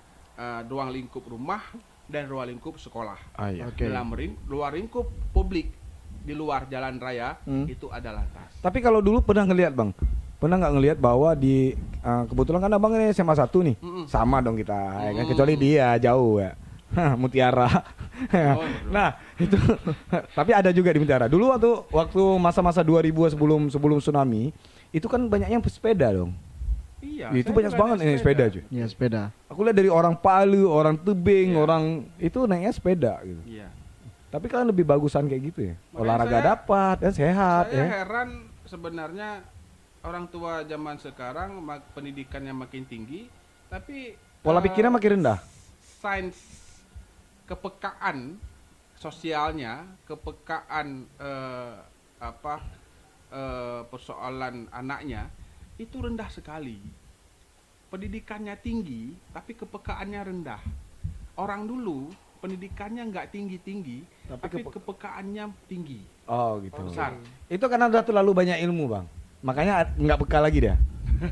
ruang lingkup rumah dan ruang lingkup sekolah. Iya. Oke. Dalam luar lingkup publik di luar jalan raya itu ada lantas. Tapi kalau dulu pernah ngelihat Bang, pernah nggak ngelihat bahwa di kebetulan kan abang ini SMA 1 nih, sama dong kita, ya kan? Kecuali dia jauh ya, Mutiara. Nah itu, tapi ada juga di Mutiara. Dulu waktu masa-masa 2000 sebelum tsunami, itu kan banyak yang sepeda dong. Iya. Itu saya banyak juga banget naik yang sepeda cuy. Ya sepeda. Aku lihat dari orang Palu, orang Tebing, Iya. orang itu naiknya sepeda gitu. Iya. Tapi kan lebih bagusan kayak gitu ya. Makanya Olahraga saya- dapat, ya sehat Saya ya. heran sebenarnya orang tua zaman sekarang pendidikannya makin tinggi, tapi Pola pikirnya makin rendah. Sains kepekaan sosialnya, kepekaan persoalan anaknya itu rendah sekali. Pendidikannya tinggi, tapi kepekaannya rendah. Orang dulu pendidikannya nggak tinggi-tinggi, tapi kepekaannya tinggi. Oh gitu. Besar. Itu karena udah terlalu banyak ilmu bang. Makanya nggak peka lagi dia.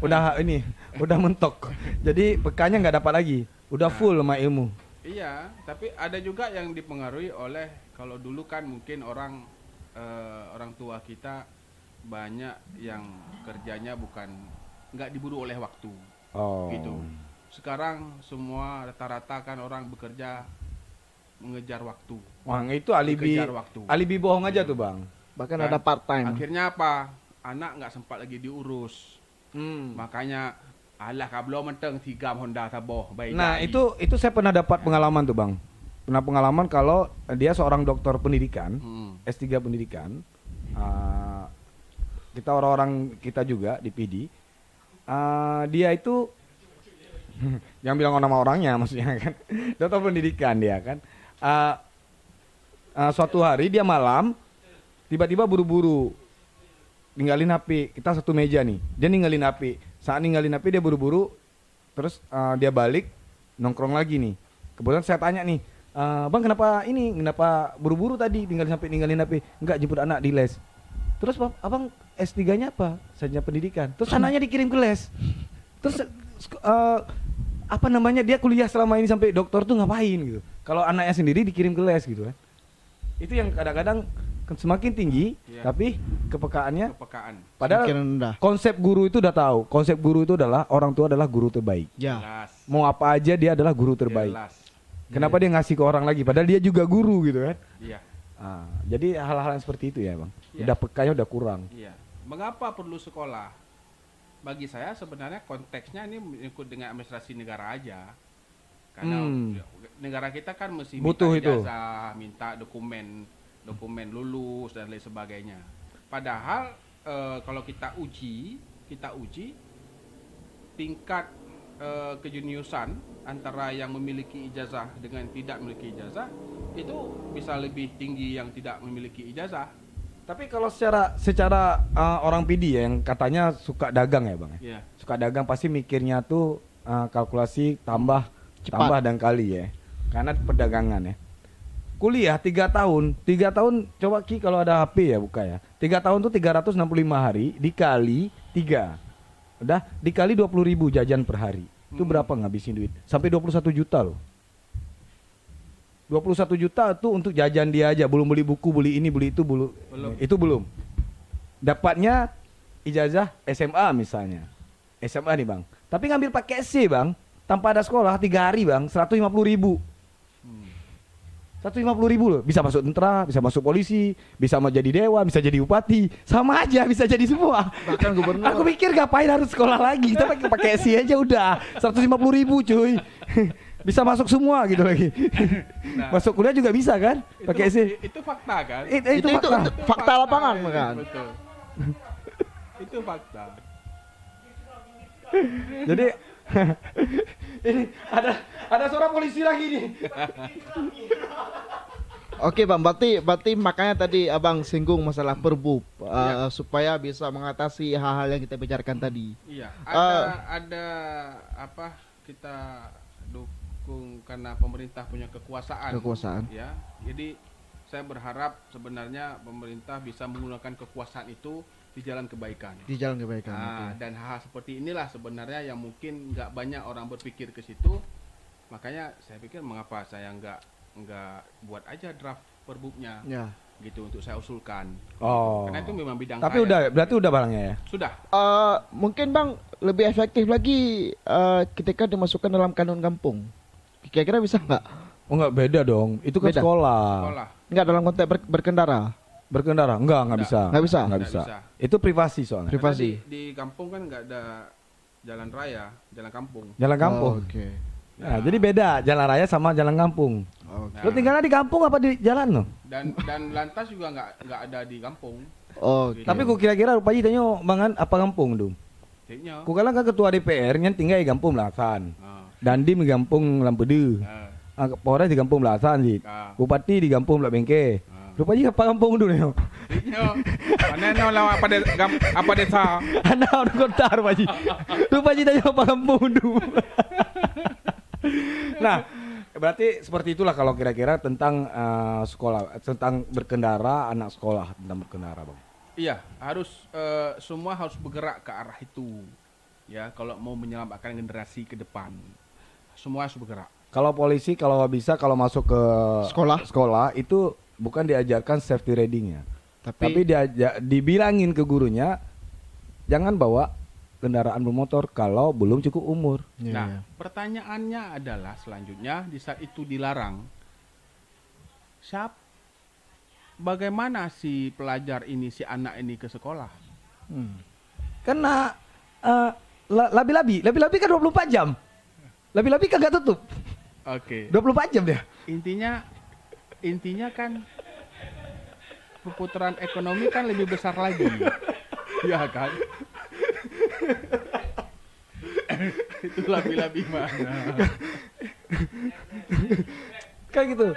Udah udah mentok. Jadi pekanya nggak dapat lagi. Udah full sama ilmu. Iya, tapi ada juga yang dipengaruhi oleh kalau dulu kan mungkin orang tua kita banyak yang kerjanya bukan nggak diburu oleh waktu. Oh. Gitu. Sekarang semua rata-rata kan orang bekerja mengejar waktu. Wah itu alibi Dikejar waktu. alibi bohong aja tuh bang. Bahkan Kan? ada part time. Akhirnya apa? Anak nggak sempat lagi diurus. Hmm. Makanya alah kablo menteng 3 Honda taboh baik. Nah itu saya pernah dapat pengalaman tuh bang. Pernah pengalaman kalau dia seorang dokter pendidikan, S3 pendidikan. Kita orang-orang kita juga di PD. Dia itu yang bilang nama orangnya maksudnya kan. Dokter pendidikan dia kan. Suatu hari dia malam tiba-tiba buru-buru ninggalin HP. Kita satu meja nih. Dia ninggalin HP. Saat ninggalin HP dia buru-buru. Terus dia balik nongkrong lagi nih. Kebetulan saya tanya nih, bang kenapa buru-buru tadi ninggalin HP? Enggak, jemput anak di les. Terus abang S3-nya apa? Sarjana pendidikan. Terus anaknya dikirim ke les. Terus apa namanya, dia kuliah selama ini sampai doktor tuh ngapain gitu. Kalau anaknya sendiri dikirim ke les gitu kan. Itu yang kadang-kadang semakin tinggi, Iya. tapi kepekaannya kepekaan. padahal Semakin rendah. konsep guru itu udah tahu. Konsep guru itu adalah orang tua adalah guru terbaik. Ya. Jelas. Mau apa aja dia adalah guru terbaik. Jelas. Kenapa dia ngasih ke orang lagi padahal dia juga guru gitu kan. Iya. Jadi hal-hal yang seperti itu ya, Bang. Iya. Udah pekanya udah kurang. Iya. Mengapa perlu sekolah? Bagi saya sebenarnya konteksnya ini ikut dengan administrasi negara aja. Karena negara kita kan mesti Butuh minta itu. ijazah, minta dokumen lulus dan lain sebagainya. Padahal kalau kita uji tingkat kejeniusan antara yang memiliki ijazah dengan tidak memiliki ijazah itu bisa lebih tinggi yang tidak memiliki ijazah. Tapi kalau secara orang PD ya, yang katanya suka dagang ya, Bang. Iya. Suka dagang pasti mikirnya tuh kalkulasi tambah dan kali ya. Karena perdagangan ya. Kuliah 3 tahun coba Ki kalau ada HP ya buka ya. 3 tahun tuh 365 hari dikali 3. Udah dikali 20.000 jajan per hari. Itu berapa ngabisin duit? Sampai 21 juta loh. 21 juta tuh untuk jajan dia aja, belum beli buku, beli ini, beli itu, belum. Itu belum. Dapatnya ijazah SMA misalnya. SMA nih, Bang. Tapi ngambil pakai C, Bang. Tanpa ada sekolah 3 hari, Bang, 150.000. 150.000 loh, bisa masuk tentara, bisa masuk polisi, bisa mau jadi dewan, bisa jadi bupati, sama aja bisa jadi semua. Bahkan gubernur. Aku pikir ngapain harus sekolah lagi, kita pakai SI aja udah 150.000 cuy. Bisa masuk semua gitu lagi. Nah, Masuk kuliah juga bisa kan? Pakai SI. itu fakta kan? Itu Itu fakta lapangan kan. Betul. Itu fakta. Jadi ini ada suara polisi lagi nih. Oke Bang, berarti makanya tadi Abang singgung masalah Perbup supaya bisa mengatasi hal-hal yang kita bicarakan tadi. Iya, ada apa kita dukung karena pemerintah punya kekuasaan. Ya, jadi saya berharap sebenarnya pemerintah bisa menggunakan kekuasaan itu di jalan kebaikan. Di jalan kebaikan. Nah, dan hal seperti inilah sebenarnya yang mungkin nggak banyak orang berpikir ke situ. Makanya saya pikir mengapa saya nggak buat aja draft perbubnya. Ya. Gitu untuk saya usulkan. Oh. Karena itu memang bidang Tapi saya. berarti udah barangnya ya? Sudah. Mungkin Bang lebih efektif lagi ketika dimasukkan dalam kanun kampung. Kira-kira bisa nggak? Oh enggak, beda dong. Itu kan Beda. sekolah. Nggak dalam konteks berkendara. Berkendara? Enggak bisa. Nggak bisa? Nggak Nggak bisa. bisa. Itu privasi soalnya. Karena Privasi. di kampung kan nggak ada jalan raya, jalan kampung. Jalan kampung. Oh, Oke. Nah, jadi beda jalan raya sama jalan kampung. Oke. Nah, Lo tinggalnya di kampung apa di jalan lo? dan lantas juga nggak ada di kampung. Oke. Tapi ku kira-kira Paji tanya mangan apa kampung dong? Kayaknya. Ku kala kan ketua DPR nya tinggal di kampung Belasan. Ah, Dandim di kampung Lampedu. Polres di kampung Belasan sih. ah, Bupati di kampung Belak Bengke. ah. Lu Paji apa kampung dulu nih? Kayaknya. Mana lawan apa desa? Anak udah kotar Paji. Lu Paji tanya apa kampung dulu? Nah, berarti seperti itulah kalau kira-kira tentang sekolah, tentang berkendara, anak sekolah tentang berkendara, Bang. Iya, harus semua harus bergerak ke arah itu. Ya, kalau mau menyelamatkan generasi ke depan. Semua harus bergerak. Kalau polisi kalau bisa kalau masuk ke sekolah itu bukan diajarkan safety riding-nya. Tapi dibilangin ke gurunya jangan bawa kendaraan bermotor kalau belum cukup umur. Nah, pertanyaannya adalah selanjutnya di saat itu dilarang. Bagaimana si pelajar ini, si anak ini ke sekolah? Karena labi-labi kan 24 jam. Labi-labi kan nggak tutup. Oke. 24 jam dia. Intinya kan perputaran ekonomi kan lebih besar lagi. Iya kan? Itu labi-labi mana? Kayak gitu.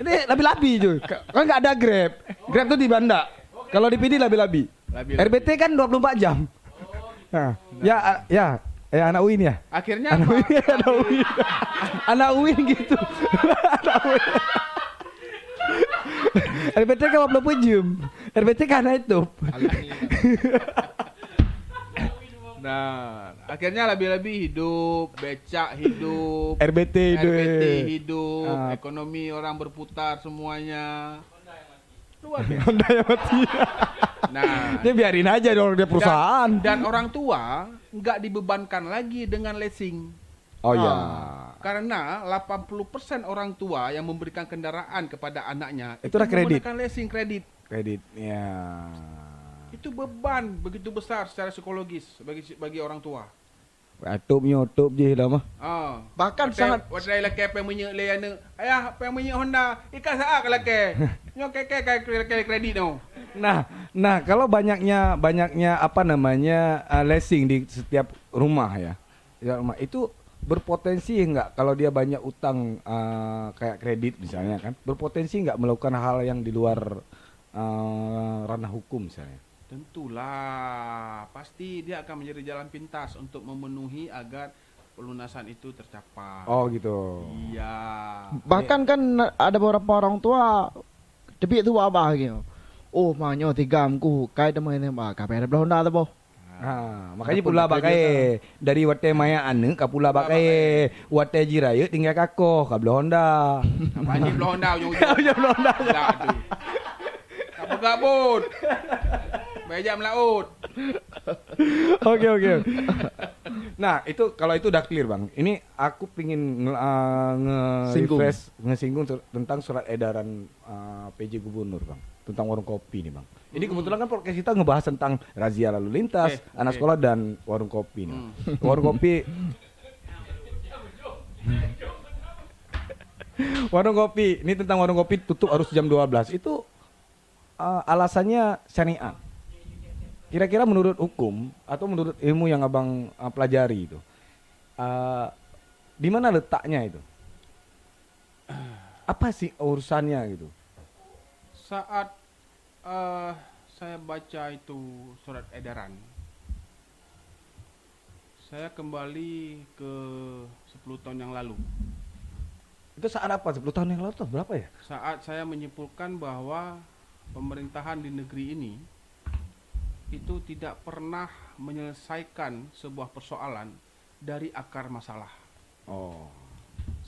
Ini labi-labi cuy. Kan nggak ada Grab. Grab tuh di Banda. Kalau di PD labi-labi. RBT kan 24 jam. Nah, ya anak UIN ya. Akhirnya Anak apa? UIN, anak UIN. Anak UIN gitu. Anak UIN. RBT kan 24 jam. RBT kan anak itu. Nah, akhirnya lebih-lebih hidup, becak hidup, RBT RBT hidup, Ah. ekonomi orang berputar semuanya. Luar biasa. Honda yang mati. Nah, Dia biarin aja dong dia perusahaan. dan orang tua nggak dibebankan lagi dengan leasing. Oh ya. Karena 80% orang tua yang memberikan kendaraan kepada anaknya Itu udah kredit. menggunakan leasing kredit. Kreditnya. Itu beban begitu besar secara psikologis bagi orang tua. Atup nyutup je dah mah. Ah. Bahkan sangat Wadai laki apa yang menyek layana. Ayah apa yang menyek Honda. Ikan saak laki. Nyo keke kredit no. Nah, kalau banyaknya apa namanya leasing di setiap rumah ya. Ya rumah itu berpotensi enggak kalau dia banyak utang kayak kredit misalnya kan. Berpotensi enggak melakukan hal yang di luar ranah hukum misalnya. Tentulah, pasti dia akan menjadi jalan pintas untuk memenuhi agar pelunasan itu tercapai. Oh gitu. Iya. bahkan kan ada beberapa orang tua tapi itu abah gitu. Oh, manyo tigamku kai demo ini bah kape ada Honda tu boh. Makanya Ataupun pula bekerja pakai dari wate maya ane ka pula pakai wate jiraya tinggal kako ka Honda. Apa ni belum Honda ujung-ujung. Ujung Honda. Lah tu. Tak bergabut. Bejak melaut. Oke. Nah, itu kalau itu udah clear, Bang. Ini aku pingin nge-refresh, ngesinggung tentang surat edaran PJ Gubernur, Bang. Tentang warung kopi nih, Bang. Ini kebetulan kan podcast kita ngebahas tentang razia lalu lintas, anak sekolah dan warung kopi nih. Bang. Warung kopi Warung kopi, ini tentang warung kopi tutup harus jam 12. Itu alasannya syariat. Kira-kira menurut hukum atau menurut ilmu yang abang pelajari itu, di mana letaknya itu? Apa sih urusannya gitu? Saat saya baca itu surat edaran, saya kembali ke 10 tahun yang lalu. Itu saat apa? 10 tahun yang lalu tuh berapa ya? Saat saya menyimpulkan bahwa pemerintahan di negeri ini itu tidak pernah menyelesaikan sebuah persoalan dari akar masalah. Oh.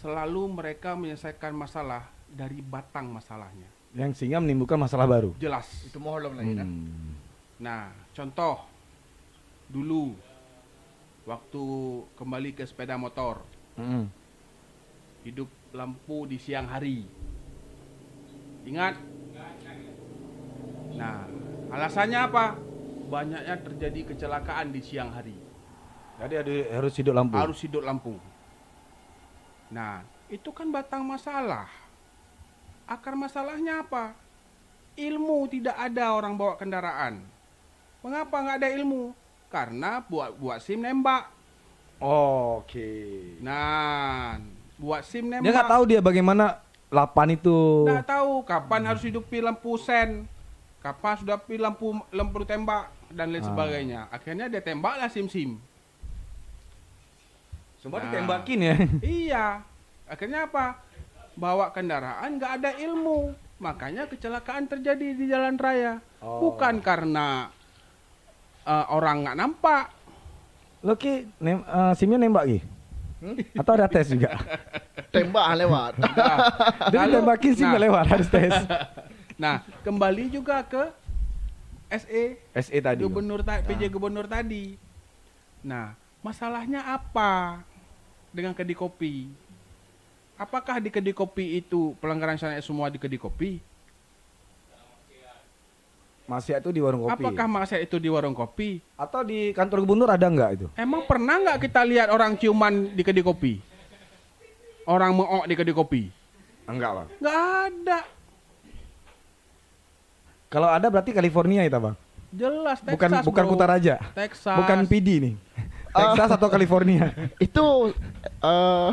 Selalu mereka menyelesaikan masalah dari batang masalahnya. Yang sehingga menimbulkan masalah baru. Jelas. Itu mohon lah ya. Nah, contoh dulu waktu kembali ke sepeda motor, hidup lampu di siang hari. Ingat? Nah, alasannya apa? Banyaknya terjadi kecelakaan di siang hari. Jadi harus hidup lampu. Harus hidup lampu. Nah, itu kan batang masalah. Akar masalahnya apa? Ilmu tidak ada orang bawa kendaraan. Mengapa nggak ada ilmu? Karena buat SIM nembak. Oke. Nah, buat SIM nembak. Dia nggak tahu dia bagaimana lapan itu. Nggak tahu kapan harus hidupi lampu sen, kapan sudah pi lampu tembak dan lain sebagainya. Akhirnya dia tembaklah SIM. Semua Nah. ditembakin ya. Iya. Akhirnya apa? Bawa kendaraan nggak ada ilmu. Makanya kecelakaan terjadi di jalan raya. Bukan karena orang nggak nampak. Lo ki SIM-nya nembak ki? Atau ada tes juga? Tembak lewat. Dia tembakin SIM-nya lewat harus tes. Nah, kembali juga ke SE tadi. PJ Gubernur tadi. Nah, masalahnya apa dengan kedai kopi? Apakah di kedai kopi itu pelanggaran syariat semua di kedai kopi? Masih itu di warung kopi. Apakah maksiat itu di warung kopi? Atau di kantor gubernur ada nggak itu? Emang pernah nggak kita lihat orang ciuman di kedai kopi? Orang meok di kedai kopi? Enggak, Bang. Nggak ada. Kalau ada berarti California itu, Bang. Jelas Texas, Bukan bro. Kutaraja. Texas. Bukan PD nih. Texas atau California. Itu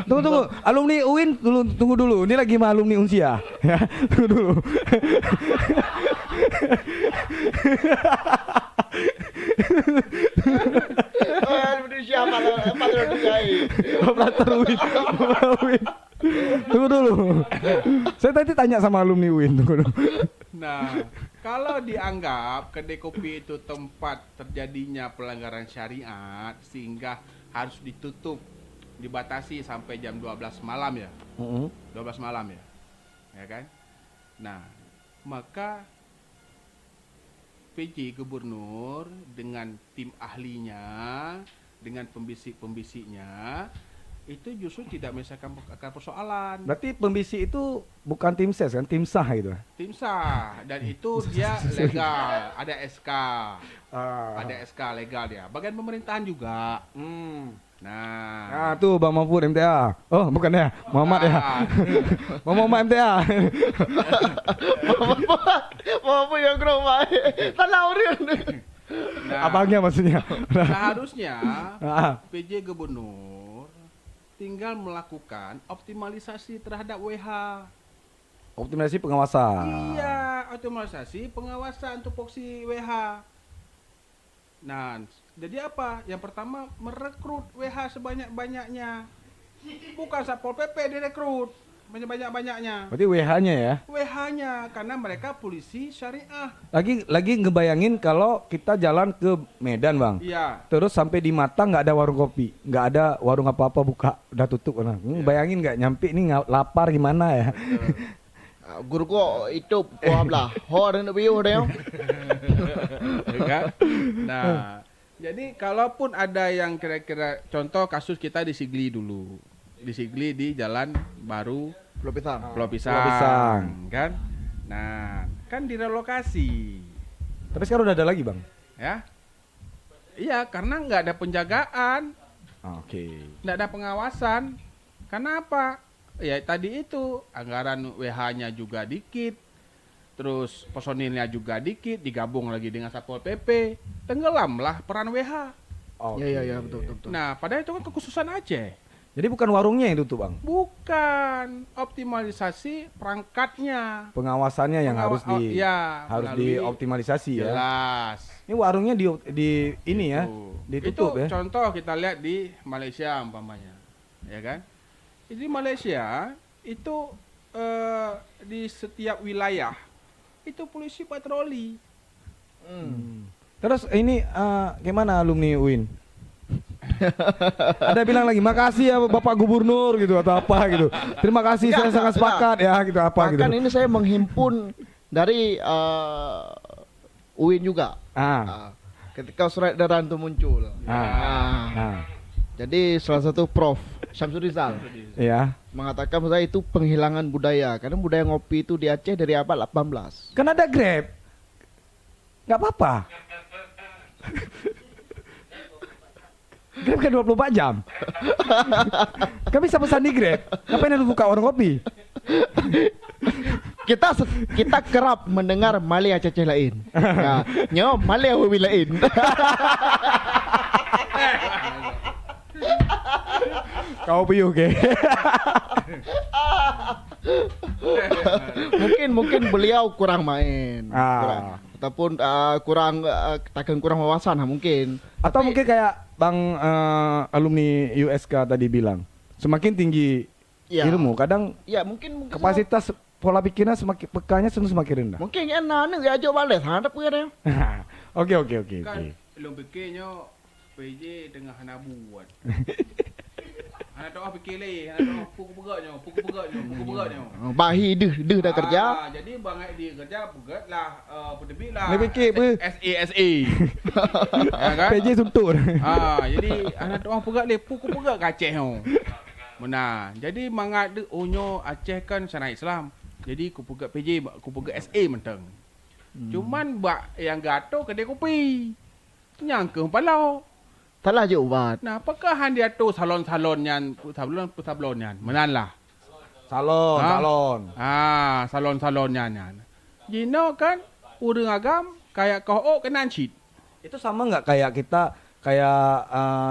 Tunggu. Alumni UIN tunggu dulu. Ini lagi sama alumni Unsia. Ya, tunggu dulu. Indonesia Indonesia. Operator UIN. Tunggu dulu. Saya tadi tanya sama alumni UIN tuh. Nah, kalau dianggap kedai kopi itu tempat terjadinya pelanggaran syariat sehingga harus ditutup, dibatasi sampai jam 12 malam ya. 12 malam ya. Ya kan? Nah, maka PJ Gubernur dengan tim ahlinya, dengan pembisik-pembisiknya itu justru tidak menyelesaikan akar persoalan. Berarti pembisik itu bukan tim ses kan, tim sah gitu. Tim sah dan itu dia legal, ada SK. Ada SK legal dia. Bagian pemerintahan juga. Nah, Tuh Bang Mahfud MTA. Oh, bukan ya, Muhammad ya. Bang Muhammad MTA. Apa yang kena mai? Tak tahu dia. nah, Abangnya maksudnya. seharusnya Ah. PJ Gubernur tinggal melakukan optimalisasi terhadap WH. Optimalisasi pengawasan. Iya, optimalisasi pengawasan tupoksi WH. Nah, jadi apa? Yang pertama merekrut WH sebanyak-banyaknya. Bukan Satpol PP direkrut banyak-banyaknya. Berarti WH-nya ya. WH-nya karena mereka polisi syariah. Lagi ngebayangin kalau kita jalan ke Medan, Bang. Iya. Terus sampai di Matang nggak ada warung kopi, nggak ada warung apa-apa buka, udah tutup. Nah, bayangin nggak nyampe ini lapar gimana ya? Guru ko itu kuah belah. Ho dan biu dia. Kan? Nah, jadi kalaupun ada yang kira-kira contoh kasus kita di Sigli dulu. Di Sigli di Jalan Baru Pulau Pisang. Pulau Pisang, Pulau Pisang. kan? Nah, kan direlokasi, Tapi sekarang udah ada lagi, Bang. ya? Iya, karena nggak ada penjagaan, Oke. nggak ada pengawasan. Kenapa? Ya tadi itu anggaran WH-nya juga dikit, terus personilnya juga dikit, digabung lagi dengan Satpol PP, tenggelamlah peran WH. Ya betul. Nah, padahal itu kan kekhususan Aceh. Jadi bukan warungnya yang tutup, Bang. Bukan optimalisasi perangkatnya. Pengawasannya yang harus harus melalui- dioptimalisasi ya. Jelas. Ini warungnya di ini ya, ditutup itu ya. contoh kita lihat di Malaysia umpamanya, ya kan? Di Malaysia itu di setiap wilayah itu polisi patroli. Terus ini gimana alumni UIN? Ada bilang lagi makasih ya Bapak Gubernur gitu atau apa gitu. Terima kasih saya sangat sepakat ya gitu apa gitu. Bahkan ini saya menghimpun dari UIN juga. Ketika surat edaran itu muncul. Jadi salah satu Prof Syamsul Rizal Ya. mengatakan saya itu penghilangan budaya karena budaya ngopi itu di Aceh dari abad 18. Kan ada Grab. Nggak apa-apa. Grab kan 24 jam. Kan bisa pesan di Grab. Ngapain lu buka warung kopi? Kita kerap mendengar Malay Aceh lain. Nah, nyo Malay Hawi lain. Kau piu ke? mungkin beliau kurang main. Ataupun takkan kurang wawasan mungkin. Atau mungkin kayak Bang alumni USK tadi bilang, semakin tinggi ilmu, kadang mungkin kapasitas pola pikirnya semakin pekanya semakin rendah. Mungkin enak ya aja balik hadap dia. Oke. Kan belum pikirnya PJ tengah nak buat. Anak doa fikir leh, anak doa pukul pegaknya. Bahi deh dah kerja. Jadi bangai dia kerja pegat lah, pedebik lah. Ni fikir apa? SA. Ya kan? PJ suntur. Jadi anak doa pegat leh, pukul pegat ke Aceh tu. Benar. Jadi mangat dia, onyo Aceh kan syariat Islam. Jadi ku pegat PJ, ku pegat SA mentang. Cuman bak yang gato kedai kopi. Nyangka palau. Salah je ubat. Nah, apakah dia tu salon-salonnya, salonnya, menalah. Salon. Salon-salonnya. Jino kan, urang agam, kayak kau kena cheat. Itu sama nggak kayak kita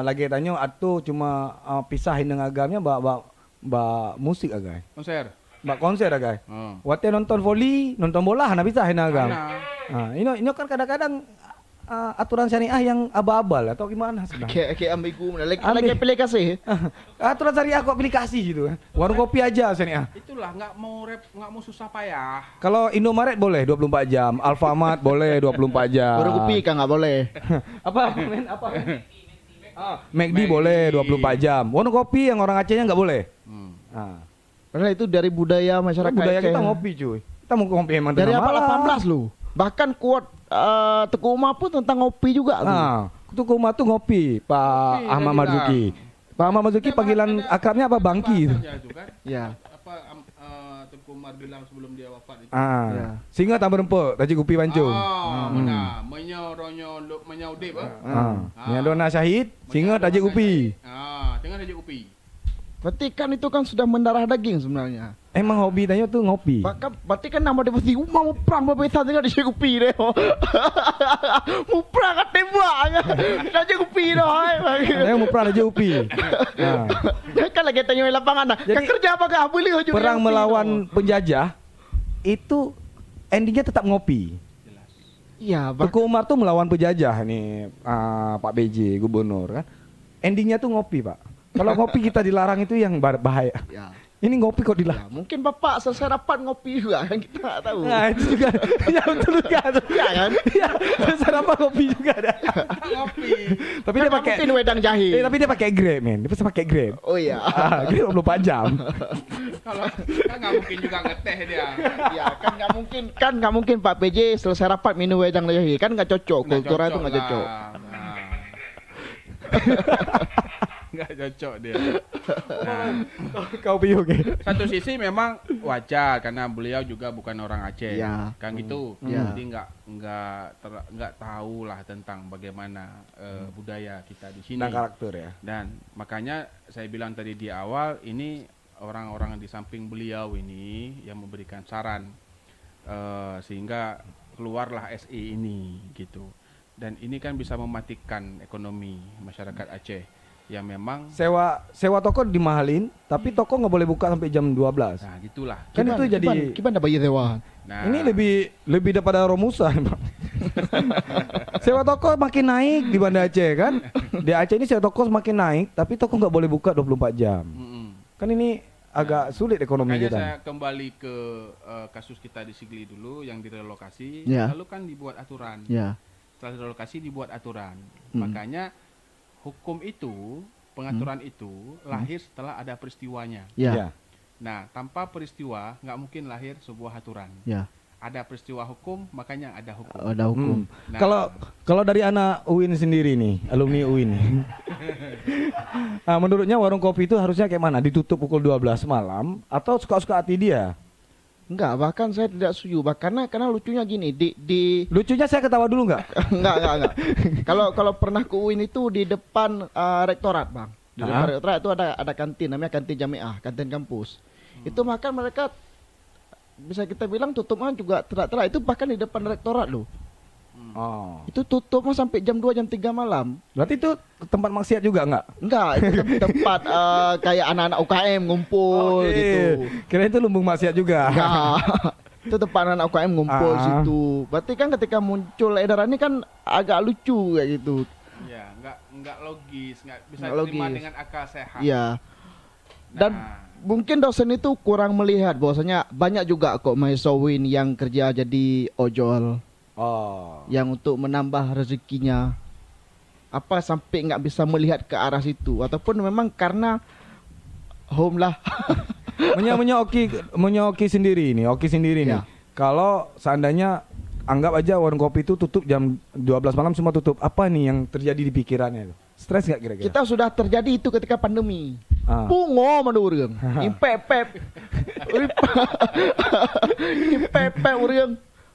lagi tanya atau cuma pisahin dengan agamnya mbak musik agai. Konser. Mbak konser agai. Wate nonton voli, nonton bola hana pisahin agam. Ini kan kadang-kadang aturan syariah yang abal-abal atau gimana sebenarnya? Kayak ambigu, lagi Ambil. pilih kasih. Aturan syariah kok aplikasi gitu kan. Warung kopi aja syariah. Itulah nggak mau susah payah. Kalau Indomaret boleh 24 jam, Alfamart boleh 24 jam. Baru kopi kan nggak boleh. Apa men? Apa? McD boleh 24 jam. Warung kopi yang orang Acehnya nggak boleh. Padahal itu dari budaya masyarakat. Budaya Aceh. kita ngopi cuy. Kita mau ngopi emang Dari tengah abad malam. 18 lu. Bahkan kuat Teguh Umar pun tentang ngopi juga tuh. Tuku Umar tuh ngopi, Pak Ngopi, Ahmad dia Marzuki. Pak Ahmad Marzuki panggilan akrabnya apa Bangki itu. Ya. Apa Tengku Umar bilang sebelum dia wafat itu. Ya. Singa tambah rempuk, taji kopi pancung. Benar. Menyau dip. Ni dona syahid, singa taji kopi. Tengah saja kopi. Berarti kan itu kan sudah mendarah daging sebenarnya. Emang hobi tanya tuh ngopi. Berarti kan nama dia pasti mau perang berbeza dengan dia kopi deh. Mau perang kan tembak kan. Dia kopi dah. Saya mau perang aja kopi. Kan lagi tanya di lapangan dah. Kan Jadi, kerja apakah boleh hujung Perang kopi melawan dah. penjajah itu endingnya tetap ngopi. Iya, Teguh Umar tuh melawan penjajah nih, Pak BJ gubernur kan. Endingnya tuh ngopi, Pak. Kalau ngopi kita dilarang itu yang bahaya. ya. Ini ngopi kok Ya, dilarang. mungkin Bapak selesai rapat ngopi juga kan kita tak tahu. Nah, itu juga. Ya betul juga tuh. Iya kan? Ya, besar apa kopi juga ada. Ngopi. Tapi Kan dia nggak pakai mungkin wedang jahe. tapi dia pakai Grab, men. Dia bisa pakai Grab. Oh iya. Grab 24 jam. Kalau kan nggak mungkin juga ngeteh dia. Ya kan nggak mungkin Pak PJ selesai rapat minum wedang jahe kan nggak cocok, kulturnya itu nggak cocok. Nggak cocok dia. Kau piu ke? Satu sisi memang wajar karena beliau juga bukan orang Aceh, Ya. kan gitu. Ya. Jadi nggak tahu lah tentang bagaimana budaya kita di sini. Tentang karakter ya. Dan makanya saya bilang tadi di awal ini orang-orang di samping beliau ini yang memberikan saran sehingga keluarlah SI ini gitu. Dan ini kan bisa mematikan ekonomi masyarakat Aceh yang memang Sewa toko dimahalin, tapi toko nggak boleh buka sampai jam 12. nah gitulah. Kan itu jadi gimana bayar sewa? Nah, ini lebih daripada Romusa, Pak. Sewa toko makin naik di Banda Aceh kan. Di Aceh ini sewa toko semakin naik, tapi toko nggak boleh buka 24 jam. Kan ini agak sulit ekonomi makanya kita. saya kembali ke kasus kita di Sigli dulu yang direlokasi, Ya. lalu kan dibuat aturan. Ya. Setelah direlokasi dibuat aturan. Makanya hukum itu, pengaturan itu lahir setelah ada peristiwanya. Ya. Nah, tanpa peristiwa nggak mungkin lahir sebuah aturan. Ya. Ada peristiwa hukum, makanya ada hukum. Ada hukum. Nah, Kalau dari anak UIN sendiri nih, alumni UIN. Menurutnya warung kopi itu harusnya kayak mana? Ditutup pukul 12 malam atau suka-suka hati dia? Enggak, bahkan saya tidak setuju. Karena lucunya gini, di Lucunya saya ketawa dulu nggak? enggak. Kalau pernah ke UIN itu di depan rektorat, Bang. Di depan rektorat itu ada kantin namanya kantin Jamiah, kantin kampus. Itu makan mereka bisa kita bilang tutupnya juga terak-terak itu bahkan di depan rektorat loh. Oh. Itu tutupnya sampai jam 2 jam 3 malam. Berarti itu tempat maksiat juga nggak? Enggak, itu tempat kayak anak-anak UKM ngumpul gitu. Kira itu lumbung maksiat juga. Enggak. Itu tempat anak UKM ngumpul situ. Berarti kan ketika muncul edaran ini kan agak lucu kayak gitu. ya nggak logis, nggak bisa Nggak diterima logis. dengan akal sehat. Iya. Dan mungkin dosen itu kurang melihat bahwasanya banyak juga kok mahasiswa UIN yang kerja jadi ojol, Oh. yang untuk menambah rezekinya. Apa sampai nggak bisa melihat ke arah situ ataupun memang karena home lah. Oki sendiri nih. Ya. Kalau seandainya anggap aja warung kopi itu tutup jam 12 malam semua tutup. Apa nih yang terjadi di pikirannya? Stres nggak kira-kira? Kita sudah terjadi itu ketika pandemi. Ah. Pungo menurun. Impepep. Impepep urang.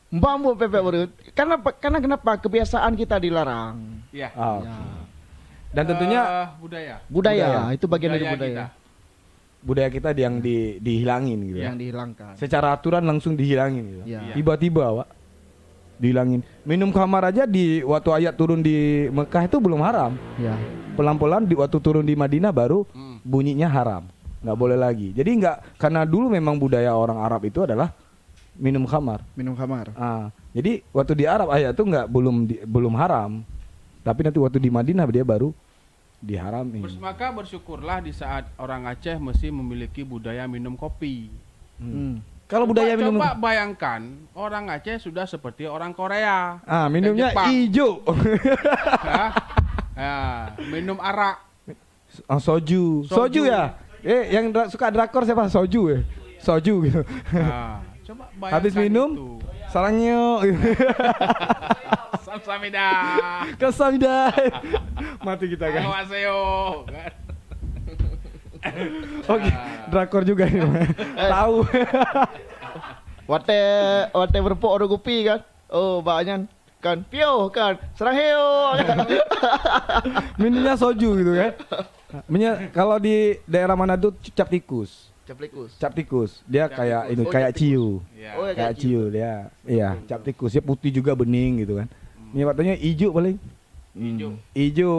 Bambu pepep urang. Karena kenapa? Kebiasaan kita dilarang. Iya. Ah, Ya. dan tentunya budaya. Budaya, itu bagian dari Budaya budaya kita. budaya kita yang dihilangin gitu ya. yang dihilangkan. Secara aturan langsung dihilangin gitu. Ya. Tiba-tiba, Pak. Dihilangin. Minum khamar aja di waktu ayat turun di Mekah itu belum haram. Ya. Pelan-pelan di waktu turun di Madinah baru Hmm. bunyinya haram. Nggak boleh lagi. Jadi karena dulu memang budaya orang Arab itu adalah minum khamar. Minum khamar. Jadi waktu di Arab ayah tuh belum haram. Tapi nanti waktu di Madinah dia baru diharami. Maka bersyukurlah di saat orang Aceh mesti memiliki budaya minum kopi. Kalau budaya minum Coba bayangkan orang Aceh sudah seperti orang Korea. minumnya dan Jepang. hijau. Minum arak. Soju. Soju ya? Yang suka drakor siapa? Soju ya? Soju gitu. Coba bayangkan Habis minum, itu. sarangnya. Samsamida. Kesamida. Mati kita kan. Annyeonghaseyo. Oke, drakor juga ini. Tahu. Wate berpok ada kopi kan. Oh, banyak kan. Pio kan. Serang heo kan. Minumnya soju gitu kan. Kalau di daerah Manado cap tikus. Cap tikus. Dia Cap kayak tikus. itu Oh, kayak cap tikus. ciu. Ya. Oh, ya, Kayak ciu dia. Iya, cap tikus. Dia putih juga bening gitu kan. Ini waktunya hijau paling. Hijau. Hijau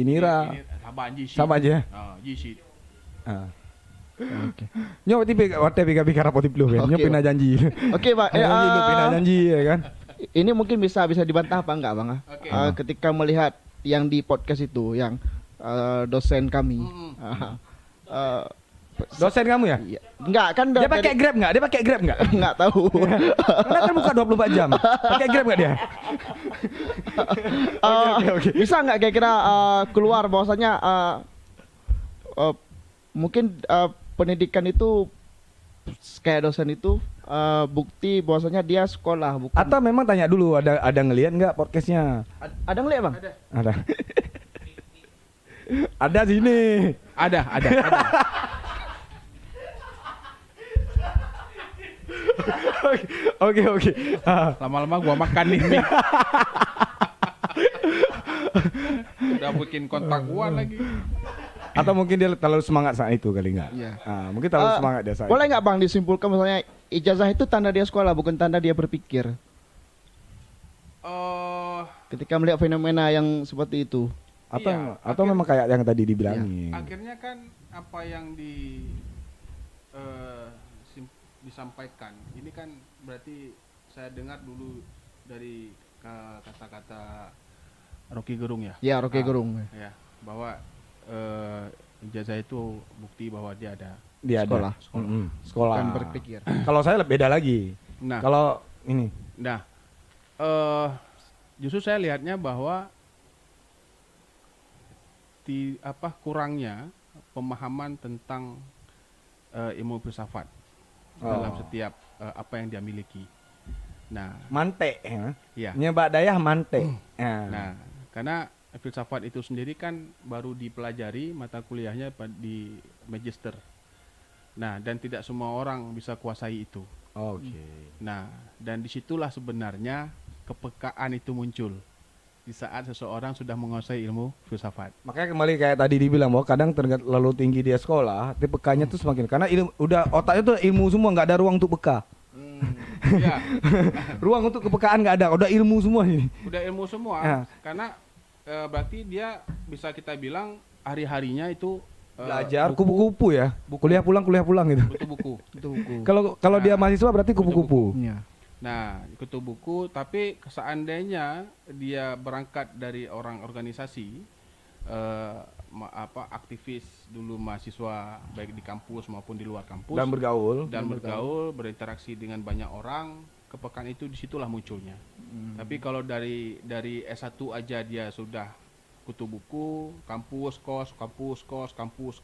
nira. Sama Jishi. Sama aja. Jishi. Oke. Nyo tipe wate pika rapoti plu kan. Nyo Oke, pina janji. Oke, Pak. Janji lu pina janji ya kan. Ini mungkin bisa dibantah apa enggak, Bang? Oke. Ketika melihat yang di podcast itu yang dosen kami. Dosen kamu ya? Iya. Enggak kan Dia pakai Grab enggak? Dia pakai Grab enggak? enggak tahu. Karena kan buka 24 jam. Pakai Grab enggak dia? Oke. Bisa nggak kira-kira keluar bahwasanya mungkin pendidikan itu kayak dosen itu bukti bahwasanya dia sekolah bukan. Atau memang tanya dulu ada ngelihat enggak podcastnya? Ada ngeliat, Bang? Ada. Ada sini. Ada. Oke. Lama-lama gua makan nih mie. Udah bikin kontak gua lagi. Atau mungkin dia terlalu semangat saat itu kali enggak? Iya. Mungkin terlalu semangat dia saat Boleh itu. nggak, Bang, disimpulkan misalnya ijazah itu tanda dia sekolah bukan tanda dia berpikir. Ketika melihat fenomena yang seperti itu. Atau Iya, atau memang kayak yang tadi dibilangin. Akhirnya kan apa yang disampaikan ini kan berarti saya dengar dulu dari kata-kata Rocky Gerung ya. Ya, Rocky Gerung. Ya, bahwa ijazah itu bukti bahwa dia ada. Dia Sekolah. ada. Sekolah. Bukan berpikir. Kalau saya beda lagi. Nah, Kalau ini justru saya lihatnya bahwa kurangnya pemahaman tentang ilmu filsafat dalam setiap apa yang dia miliki. Nah, mante ya. ya. Nyebak dayah mante. Nah, karena filsafat itu sendiri kan baru dipelajari mata kuliahnya di magister. Nah, dan tidak semua orang bisa kuasai itu. Oke. Nah, dan disitulah sebenarnya kepekaan itu muncul di saat seseorang sudah menguasai ilmu filsafat. Makanya kembali kayak tadi dibilang bahwa kadang terlalu tinggi dia sekolah, tapi pekanya tuh semakin karena udah otaknya tuh ilmu semua, nggak ada ruang untuk peka. Ya, Ruang untuk kepekaan nggak ada, udah ilmu semua ini. udah ilmu semua. Ya. Karena berarti dia bisa kita bilang hari-harinya itu Belajar buku, kupu-kupu ya. buku. Kuliah pulang gitu. butuh buku. Itu buku. Kalau dia mahasiswa berarti kupu-kupu. Iya. Nah, kutu buku, tapi seandainya dia berangkat dari orang organisasi, aktivis dulu mahasiswa baik di kampus maupun di luar kampus Dan bergaul. berinteraksi dengan banyak orang, kepekaan itu disitulah munculnya. Tapi kalau dari S1 aja dia sudah kutu buku, kampus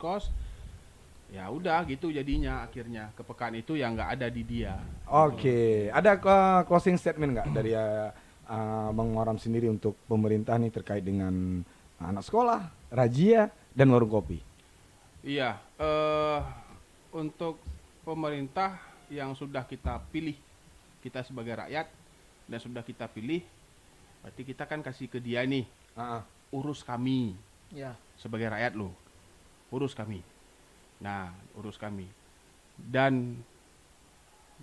kos, ya udah gitu jadinya akhirnya kepekaan itu yang nggak ada di dia. Oke, ada closing statement nggak dari Bang Waram sendiri untuk pemerintah nih terkait dengan anak sekolah, razia, dan warung kopi? Iya, untuk pemerintah yang sudah kita pilih, kita sebagai rakyat dan sudah kita pilih, berarti kita kan kasih ke dia nih, urus kami Ya. sebagai rakyat loh, urus kami. Nah, urus kami. Dan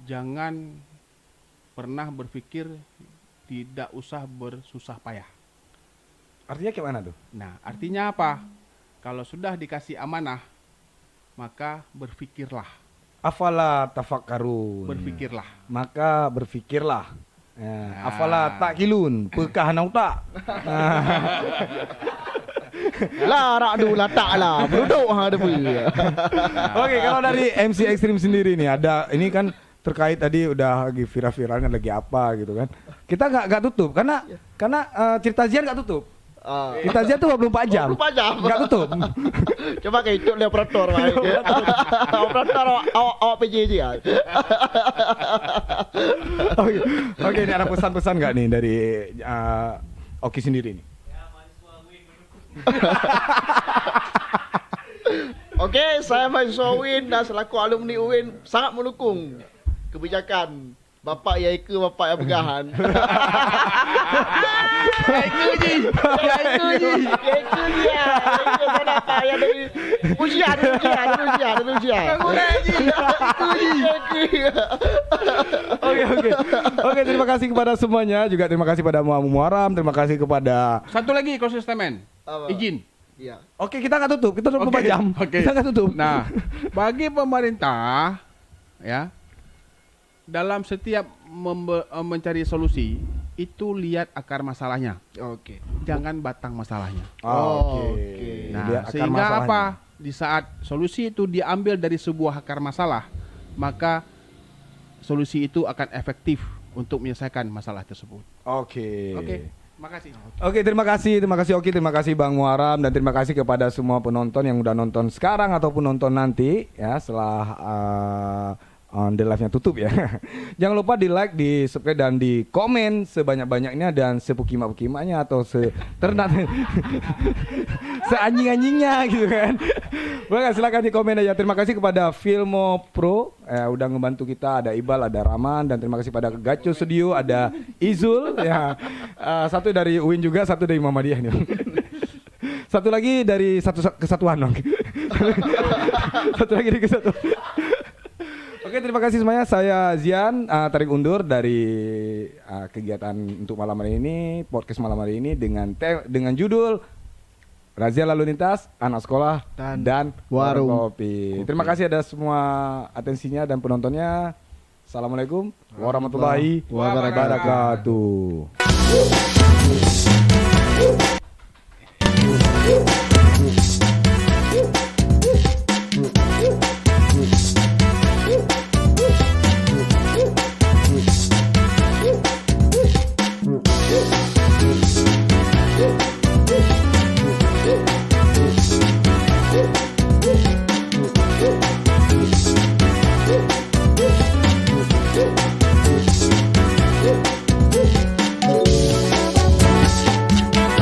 jangan pernah berpikir tidak usah bersusah payah. Artinya kayak mana tuh? Nah, artinya apa? Kalau sudah dikasih amanah, maka berpikirlah. afala tafakkarun. Berpikirlah. Maka berpikirlah. Ya, afala takilun, pekah nau tak. Lah rak du lah tak lah. Beruduk ha ada pu. Oke, kalau dari MC Extreme sendiri nih ada ini kan terkait tadi udah lagi viral-viralnya lagi apa gitu kan. Kita nggak tutup karena cerita Zian nggak tutup. Cerita Zian tuh 24 jam. 24 jam. Nggak tutup. Coba kayak itu lihat operator lah. Operator awak PJJ ya. Oke, ini ada pesan-pesan nggak nih dari Oki sendiri nih? Oke, saya mahasiswa UIN dan selaku alumni UIN sangat mendukung kebijakan Bapak Yaiku, Bapak yang Pegahan. Yaiku dia. Yaiku sana Pak yang dari ujian. Oke, terima kasih kepada semuanya. Juga terima kasih pada Muaram, terima kasih kepada Satu lagi closing statement. Apa? Izin. Iya. Oke, kita nggak tutup. Kita 24 jam. Oke. Kita nggak tutup. Nah, bagi pemerintah ya dalam setiap mencari solusi itu lihat akar masalahnya. Oke. Jangan batang masalahnya. Oke. Nah, Lihat akar sehingga masalahnya. apa? Di saat solusi itu diambil dari sebuah akar masalah, maka solusi itu akan efektif untuk menyelesaikan masalah tersebut. Oke. Oke. Makasih. Oke, terima kasih Oki, terima kasih Bang Muaram, dan terima kasih kepada semua penonton yang udah nonton sekarang ataupun nonton nanti ya setelah on the live-nya tutup ya. Jangan lupa di like, di subscribe dan di komen sebanyak-banyaknya dan sepukimak-pukimanya atau seanjing-anjingnya gitu kan. Boleh silakan di komen aja. Terima kasih kepada Filmo Pro udah ngebantu kita, ada Ibal, ada Rahman, dan terima kasih pada Gaco Studio, ada Izul ya. Satu dari UIN juga, satu dari Muhammadiyah nih. Satu lagi dari kesatuan dong. Satu lagi dari kesatuan. Oke, terima kasih semuanya. Saya Zian, tarik undur dari kegiatan untuk malam hari ini, podcast malam hari ini dengan judul Razia Lalu Lintas, Anak Sekolah dan Warung Kopi. Terima kasih ada semua atensinya dan penontonnya. Assalamualaikum warahmatullahi wabarakatuh.